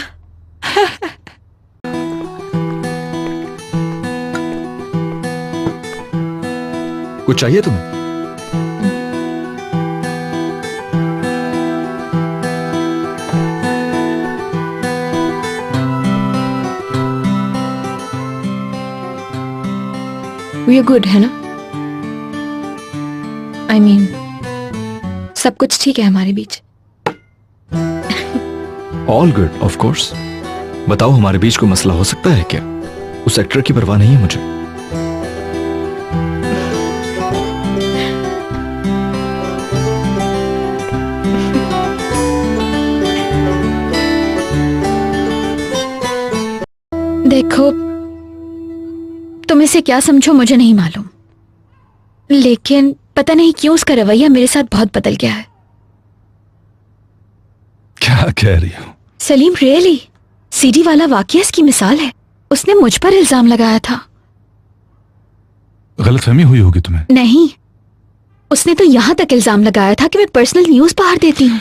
कुछ चाहिए तुम्हें? वी आर गुड है ना? आई मीन सब कुछ ठीक है हमारे बीच। All good, of course. बताओ, हमारे बीच कोई मसला हो सकता है क्या? उस एक्टर की परवाह नहीं है मुझे। देखो, तुम इसे क्या समझो मुझे नहीं मालूम, लेकिन पता नहीं क्यों उसका रवैया मेरे साथ बहुत बदल गया है। क्या कह रही हो? सलीम, रियली सीडी वाला वाकया इसकी मिसाल है। उसने मुझ पर इल्जाम लगाया था। गलतफहमी हुई होगी तुम्हें। नहीं, उसने तो यहां तक इल्जाम लगाया था कि मैं पर्सनल न्यूज बाहर देती हूँ।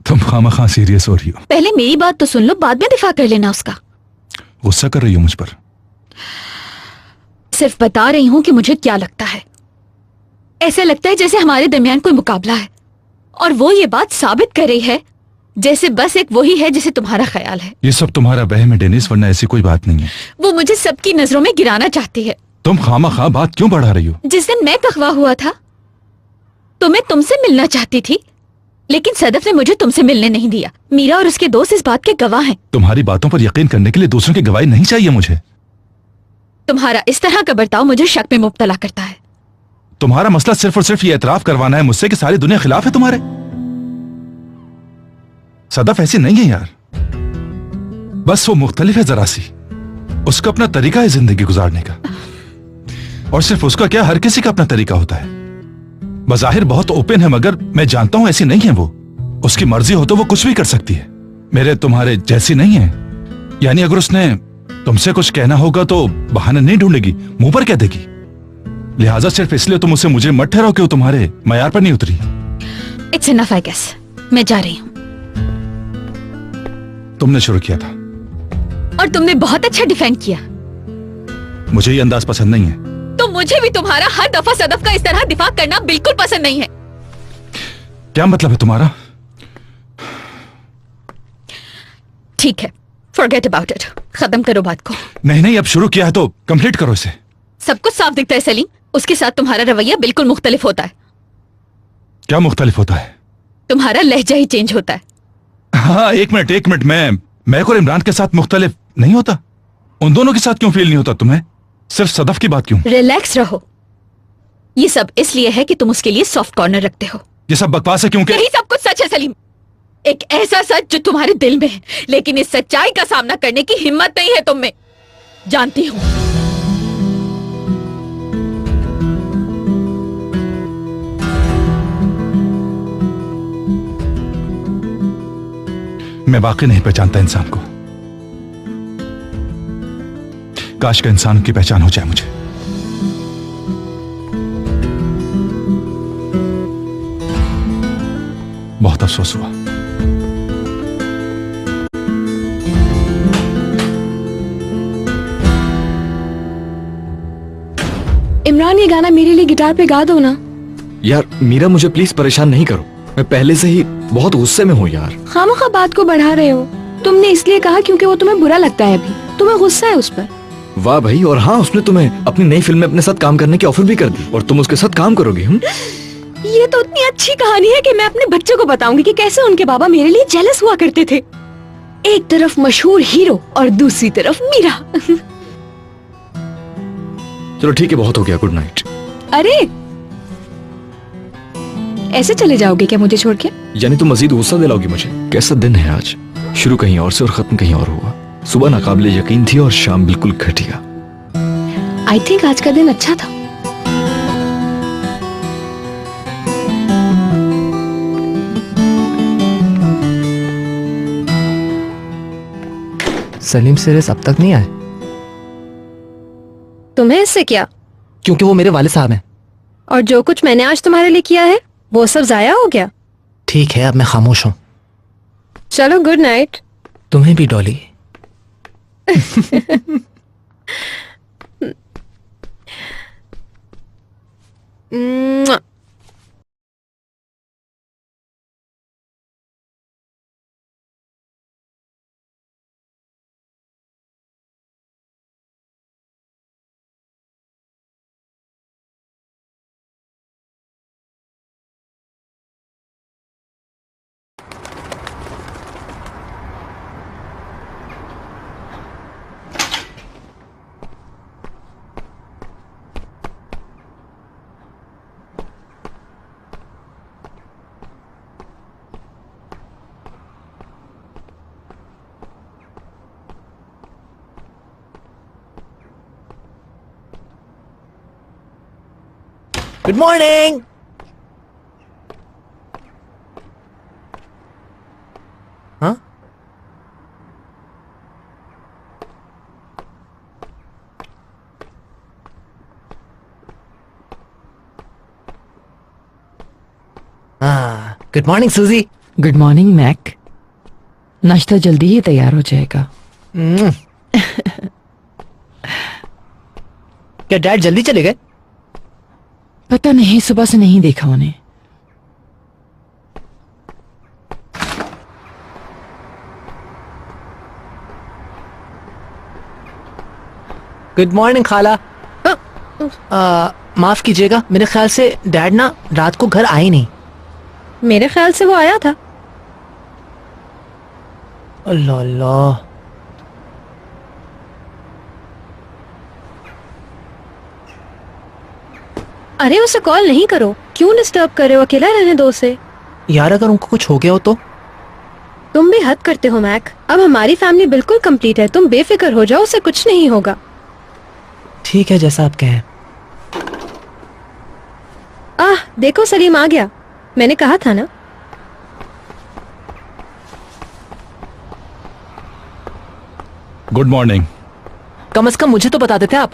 तुम खामखा सीरियस हो रही हो। पहले मेरी बात तो सुन लो, बाद में दिफा कर लेना उसका। गुस्सा कर रही हो मुझ पर? सिर्फ बता रही हूं कि मुझे क्या लगता है। ऐसा लगता है जैसे हमारे दरमियान कोई मुकाबला है, और वो ये बात साबित कर रही है जैसे बस एक वही है जिसे तुम्हारा ख्याल है। ये सब तुम्हारा वहम है डेनिस, वरना ऐसी कोई बात नहीं है। वो मुझे सबकी नजरों में गिराना चाहती है। तुम खामखा बात क्यों बढ़ा रही हो? जिस दिन मैं अगवा हुआ था तो मैं तुमसे मिलना चाहती थी, लेकिन सदफ ने मुझे तुमसे मिलने नहीं दिया। मीरा और उसके दोस्त इस बात के गवाह हैं। तुम्हारी बातों पर यकीन करने के लिए दूसरों की गवाही नहीं चाहिए मुझे। तुम्हारा इस तरह का बर्ताव मुझे शक में मुब्तला करता है। तुम्हारा मसला सिर्फ और सिर्फ ये एतराफ करवाना है मुझसे कि सारी दुनिया खिलाफ है तुम्हारे। सदफ ऐसी नहीं है यार, बस वो मुख्तलिफ है जरा सी। उसका अपना तरीका है जिंदगी गुजारने का, और सिर्फ उसका क्या, हर किसी का अपना तरीका होता है। बज़ाहिर बहुत ओपन है, मगर मैं जानता हूं ऐसी नहीं है वो। उसकी मर्जी हो तो वो कुछ भी कर सकती है, मेरे तुम्हारे जैसी नहीं है। यानी अगर उसने तुमसे कुछ कहना होगा तो बहाना नहीं ढूंढेगी, मुंह पर कह देगी। लिहाजा सिर्फ इसलिए तुम उससे मुझे मत ठहराओ कि वो तुम्हारे मयार पर नहीं उतरी। It's enough I guess. मैं जा रही हूँ। तुमने शुरू किया था और तुमने बहुत अच्छा डिफेंड किया। मुझे ये अंदाज पसंद नहीं है। तो मुझे भी तुम्हारा हर दफा सदफ का इस तरह दिफा करना बिल्कुल पसंद नहीं है। क्या मतलब है तुम्हारा? ठीक है, फॉरगेट अबाउट इट। खत्म करो बात को। नहीं नहीं, अब शुरू किया है तो कंप्लीट करो इसे। सब कुछ साफ दिखता है सलीम, उसके साथ तुम्हारा रवैया बिल्कुल मुख्तलिफ होता है। क्या मुख्तलिफ होता है? तुम्हारा लहजा ही चेंज होता है। हाँ, एक मिनट, मैं और इमरान के साथ मुख्तलिफ नहीं होता? उन दोनों के साथ क्यों फील नहीं होता तुम्हें? सिर्फ सदफ की बात क्यों? रिलैक्स रहो। ये सब इसलिए है कि तुम उसके लिए सॉफ्ट कॉर्नर रखते हो। ये सब बकवास है क्योंकि यही सब कुछ सच है सलीम। एक ऐसा सच जो तुम्हारे दिल में है, लेकिन इस सच्चाई का सामना करने की हिम्मत नहीं है तुम में। जानती हूं। मैं वाकई नहीं पहचानता इंसान को। काश का इंसान की पहचान हो जाए मुझे। बहुत अफसोस हुआ। इमरान, ये गाना मेरे लिए गिटार पे गा दो ना। यार मीरा, मुझे प्लीज परेशान नहीं करो। मैं पहले से ही बहुत गुस्से में हूँ यार। खामखा बात को बढ़ा रहे हो। तुमने इसलिए कहा क्योंकि वो तुम्हें बुरा लगता है, अभी तुम्हें गुस्सा है उस पर। वाह भाई, और हाँ, उसने तुम्हें अपनी नई फिल्म में अपने साथ काम करने की ऑफर भी कर दी और तुम उसके साथ काम करोगे। ये तो इतनी अच्छी कहानी है कि मैं अपने बच्चों को बताऊंगी कि कैसे उनके बाबा मेरे लिए जेलस हुआ करते थे। एक तरफ मशहूर हीरो और दूसरी तरफ मीरा। चलो ठीक है, बहुत हो गया, गुड नाइट। अरे ऐसे चले जाओगे क्या मुझे छोड़ के? यानी तुम मजीद गुस्सा दिलाओगी मुझे? कैसा दिन है आज, शुरू कहीं और से और खत्म कहीं और हुआ। सुबह नाकाबिले यकीन थी और शाम बिल्कुल घटिया। आई थिंक आज का दिन अच्छा था। सलीम सीरियस अब तक नहीं आए? तुम्हें इससे क्या? क्योंकि वो मेरे वाले साहब हैं। और जो कुछ मैंने आज तुम्हारे लिए किया है वो सब जाया हो गया। ठीक है, अब मैं खामोश हूँ। चलो गुड नाइट। तुम्हें भी डॉली। Good morning. हाँ, good morning Suzy. Good morning Mac. नाश्ता जल्दी ही तैयार हो जाएगा। क्या डैड जल्दी चले गए? पता नहीं, सुबह से नहीं देखा उन्हें। गुड मॉर्निंग खाला। माफ कीजिएगा, मेरे ख्याल से डैड ना रात को घर आए नहीं। मेरे ख्याल से वो आया था। अल्लाह अल्लाह। अरे उसे कॉल नहीं करो, क्यों डिस्टर्ब कर रहे हो? अकेला रहने दो उसे। यार अगर उनको कुछ हो गया हो तो? तुम भी हद करते हो मैक। अब हमारी फैमिली बिल्कुल कंप्लीट है, तुम बेफिक्र हो जाओ, उसे कुछ नहीं होगा। ठीक है, जैसा आप कहें। देखो सलीम आ गया, मैंने कहा था ना। Good morning. कम से कम मुझे तो बता देते आप।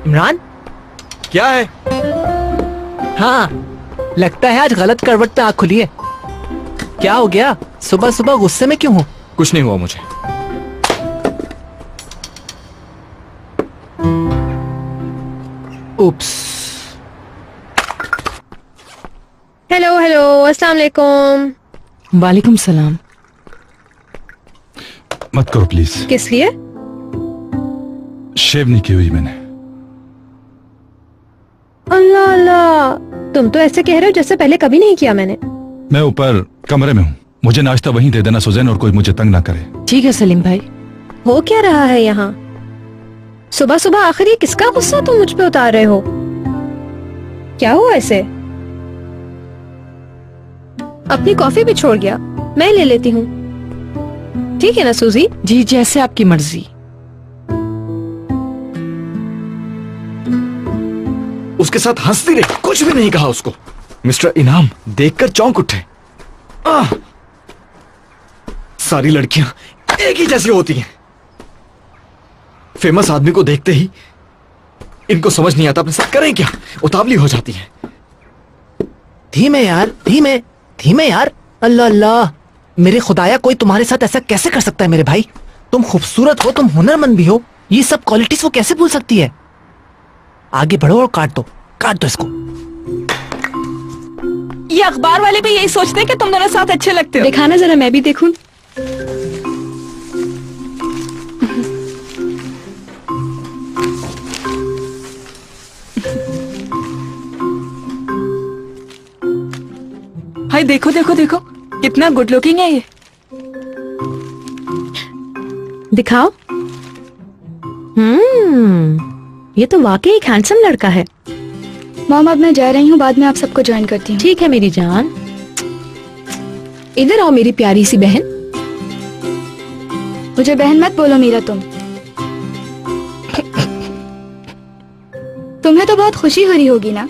इमरान, क्या है? हाँ, लगता है आज गलत करवट पे आँख खुली है। क्या हो गया? सुबह सुबह गुस्से में क्यों हो? कुछ नहीं हुआ मुझे। उप्स। हेलो हेलो, अस्सलाम वालेकुम। वालेकुम सलाम। मत करो प्लीज। किस लिए? शेव नहीं की हुई मैंने। अल्लाह अल्लाह, तुम तो ऐसे कह रहे हो जैसे पहले कभी नहीं किया मैंने। मैं ऊपर कमरे में हूँ, मुझे नाश्ता वहीं दे देना सुजैन, और कोई मुझे तंग ना करे। ठीक है सलीम भाई। हो क्या रहा है यहाँ? सुबह सुबह आखिर ये किसका गुस्सा तुम मुझ पे उतार रहे हो? क्या हुआ ऐसे? अपनी कॉफी भी छोड़ गया, मैं ले लेती हूँ। ठीक है ना सूजी? जी, जैसे आपकी मर्जी। उसके साथ हंसती रही, कुछ भी नहीं कहा उसको। मिस्टर इनाम देखकर चौंक उठे। सारी लड़कियां एक ही जैसी होती हैं। फेमस आदमी को देखते ही इनको समझ नहीं आता अपने साथ करें क्या, उतावली हो जाती है। धीमे यार, धीमे धीमे यार। अल्लाह अल्लाह, मेरे खुदाया कोई तुम्हारे साथ ऐसा कैसे कर सकता है मेरे भाई? तुम खूबसूरत हो, तुम हुनरमंद भी हो, ये सब क्वालिटीज वो कैसे भूल सकती है? आगे बढ़ो और काट दो इसको। ये अखबार वाले भी यही सोचते हैं कि तुम दोनों साथ अच्छे लगते हो। दिखाना जरा, मैं भी देखूं। हाय देखो देखो देखो, कितना गुड लुकिंग है ये। दिखाओ। ये तो वाकई एक हैंडसम लड़का है। मॉम अब मैं जा रही हूँ, बाद में आप सबको ज्वाइन करती हूँ। ठीक है मेरी जान। इधर आओ मेरी प्यारी सी बहन। मुझे बहन मत बोलो मीरा, तुम्हें तो बहुत खुशी हो रही होगी ना?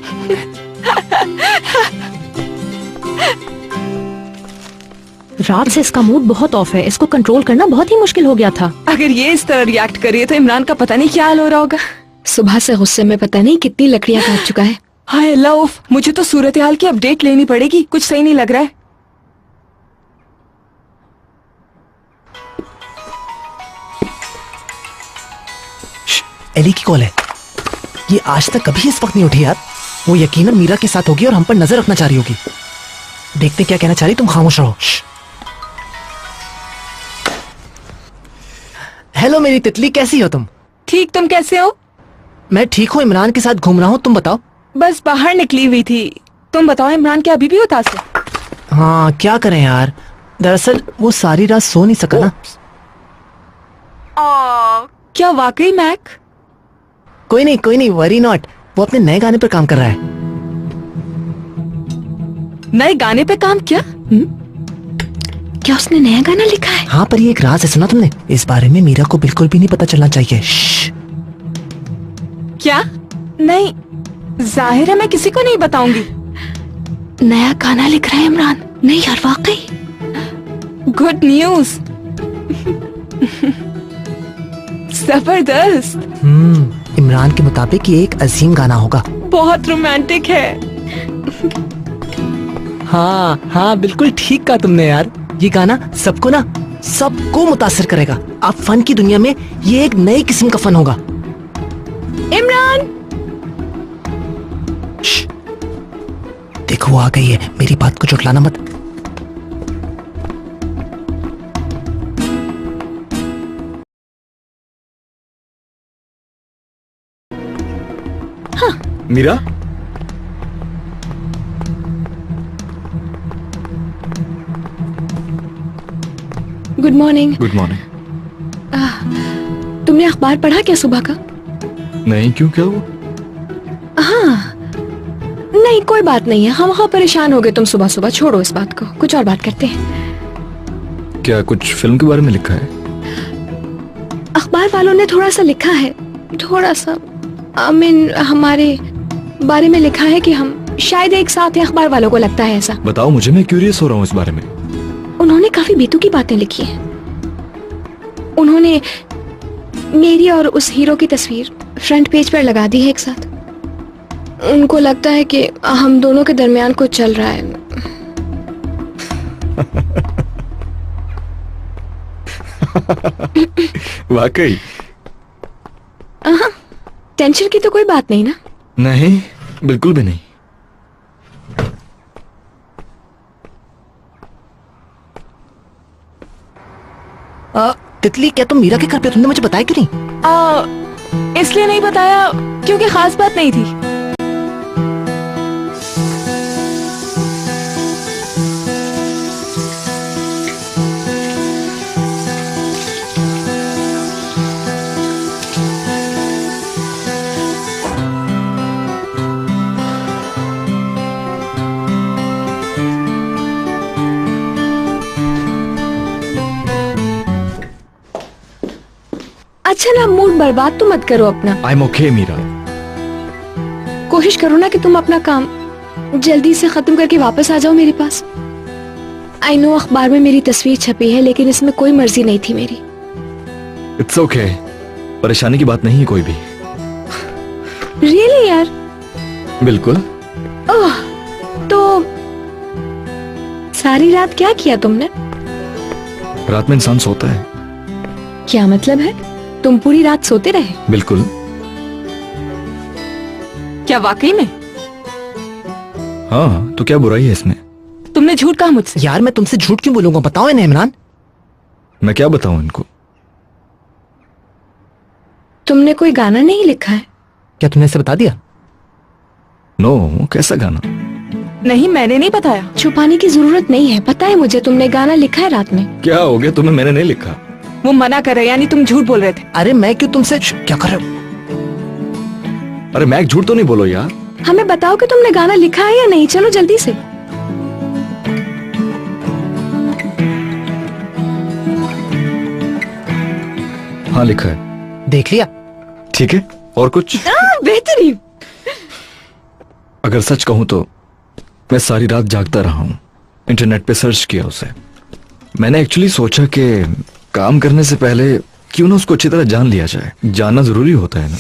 रात से इसका मूड बहुत ऑफ है, इसको कंट्रोल करना बहुत ही मुश्किल हो गया था। अगर ये इस तरह रिएक्ट करिए तो इमरान का पता नहीं क्या हाल हो रहा होगा। सुबह से गुस्से में पता नहीं कितनी लकड़ियां काट चुका है। हाय अल्लाह, उफ, मुझे तो सूरत हाल की अपडेट लेनी पड़ेगी, कुछ सही नहीं लग रहा है। एली की कॉल है। ये आज तक कभी इस वक्त नहीं उठी यार। वो यकीनन मीरा के साथ होगी और हम पर नजर रखना चाह रही होगी। देखते क्या कहना चाह रही, तुम खामोश रहो। हेलो मेरी तितली, कैसी हो तुम? ठीक, तुम कैसे हो? मैं ठीक हूँ, इमरान के साथ घूम रहा हूँ, तुम बताओ। बस बाहर निकली हुई थी। तुम बताओ, इमरान क्या अभी भी उदास है? हाँ क्या करें यार, दरअसल वो सारी रात सो नहीं सका ना। क्या वाकई मैक? कोई नहीं, वरी नॉट। वो अपने नए गाने पर काम कर रहा है। नए गाने पे काम? क्या क्या उसने नया गाना लिखा है? हाँ, पर ये एक राज है, सुना तुमने? इस बारे में मीरा को बिल्कुल भी नहीं पता चलना चाहिए। क्या? नहीं, जाहिर है मैं किसी को नहीं बताऊंगी। नया गाना लिख रहा है इमरान? नहीं यार, वाकई गुड न्यूज। जबरदस्त। इमरान के मुताबिक ये एक अजीम गाना होगा। बहुत रोमांटिक है। हाँ बिल्कुल ठीक कहा तुमने यार। ये गाना सबको मुतासिर करेगा। अब फन की दुनिया में ये एक नई किस्म का फन होगा। इमरान, देखो वो आ गई है, मेरी बात को झुठलाना मत। हाँ। Meera, good morning. Good morning. तुमने अखबार पढ़ा क्या सुबह का? नहीं, क्यों, क्या हुआ? हाँ, नहीं कोई बात नहीं है। हम परेशान हो गए तुम सुबह सुबह। छोड़ो इस बात को, कुछ और बात करते हैं। क्या कुछ फिल्म के बारे में लिखा है? अखबार वालों ने थोड़ा सा लिखा है, थोड़ा सा हमारे बारे में लिखा है कि हम शायद एक साथ हैं। अखबार वालों को लगता है ऐसा। बताओ मुझे, मैं क्यूरियस हो रहा हूँ इस बारे में। उन्होंने काफी बेतुकी बातें लिखी हैं। उन्होंने मेरी और उस हीरो की तस्वीर फ्रंट पेज पर लगा दी है एक साथ। उनको लगता है कि हम दोनों के दरमियान कुछ चल रहा है। वाकई? टेंशन की तो कोई बात नहीं ना? नहीं, बिल्कुल भी नहीं। तितली, क्या तुम मीरा के घर पे? तुमने मुझे बताया क्यों नहीं? इसलिए नहीं बताया क्योंकि खास बात नहीं थी। अच्छा ना, मूड बर्बाद तो मत करो अपना। I am okay Meera. कोशिश करो ना कि तुम अपना काम जल्दी से खत्म करके वापस आ जाओ मेरे पास। आई नो अखबार में मेरी तस्वीर छपी है, लेकिन इसमें कोई मर्जी नहीं थी मेरी। इट्स ओके, परेशानी की बात नहीं है कोई भी। रियली यार? बिल्कुल। ओह, तो सारी रात क्या किया तुमने? रात में इंसान सोता है। क्या मतलब है? तुम पूरी रात सोते रहे? बिल्कुल। क्या वाकई में? हाँ, तो क्या बुराई है इसमें? तुमने झूठ कहा मुझसे। यार मैं तुमसे झूठ क्यों बोलूंगा, बताओ इन्हें इमरान। मैं क्या बताऊं इनको? तुमने कोई गाना नहीं लिखा है? क्या तुमने इसे बता दिया? नो, कैसा गाना? नहीं, मैंने नहीं बताया। छुपाने की जरूरत नहीं है, पता है मुझे तुमने गाना लिखा है रात में। क्या हो गया तुम्हें? मैंने नहीं लिखा। वो मना कर रहे, यानी तुम झूठ बोल रहे थे। अरे मैं क्यों तुमसे क्या कर रहे हो? अरे मैक, झूठ तो नहीं बोलो यार। हमें बताओ कि तुमने गाना लिखा है या नहीं, चलो जल्दी से। हाँ लिखा है। देख लिया? ठीक है, और कुछ? बेहतरीन। अगर सच कहूं तो मैं सारी रात जागता रहा हूं, इंटरनेट पे सर्च किया उसे। मैंने एक्चुअली सोचा कि काम करने से पहले क्यों ना उसको अच्छी तरह जान लिया जाए। जानना जरूरी होता है ना।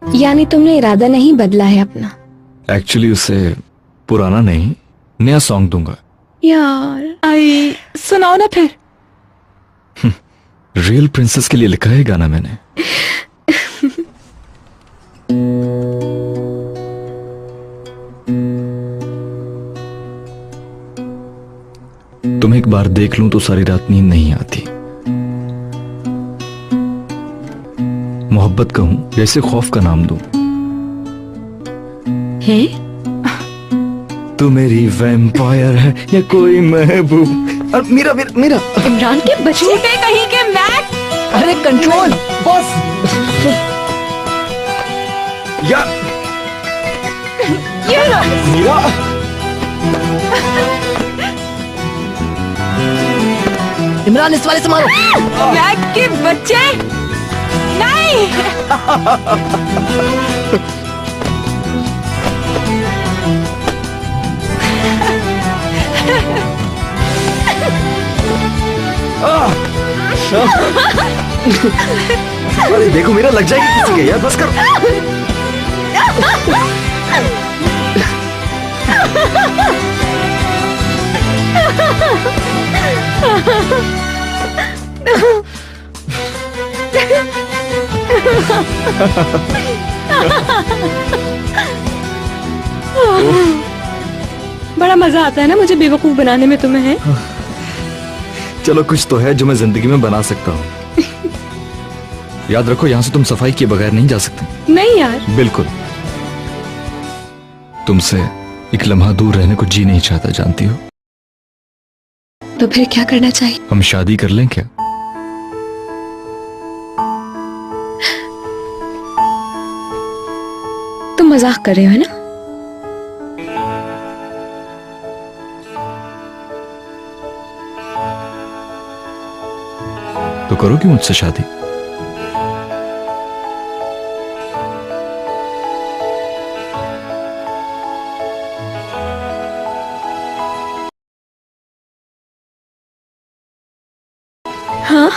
यानी तुमने इरादा नहीं बदला है अपना? एक्चुअली उसे पुराना नहीं, नया सॉन्ग दूंगा। यार आई सुनाओ ना फिर। रियल प्रिंसेस के लिए लिखा है गाना मैंने। तुम्हें एक बार देख लूं तो सारी रात नींद नहीं आती। मोहब्बत कहूं जैसे खौफ का नाम दूं। है? तू मेरी वैम्पायर है या कोई महबूब। और मेरा मेरा मेरा इमरान के बच्चे कहीं के मैक। अरे कंट्रोल बॉस। या ये लो। मीरा, इमरान इस वाले से मारो। मैक के बच्चे नहीं। अरे देखो मेरा लग जाएगी किसी के, यार बस कर। बड़ा मजा आता है ना मुझे बेवकूफ बनाने में तुम्हें, है? चलो कुछ तो है जो मैं जिंदगी में बना सकता हूँ। याद रखो, यहाँ से तुम सफाई किए बगैर नहीं जा सकते। नहीं यार। बिल्कुल। तुमसे एक लम्हा दूर रहने को जी नहीं चाहता, जानती हो? तो फिर क्या करना चाहिए? हम शादी कर लें क्या? तुम मजाक कर रहे हो, है ना? तो करोगी मुझसे शादी? हाँ।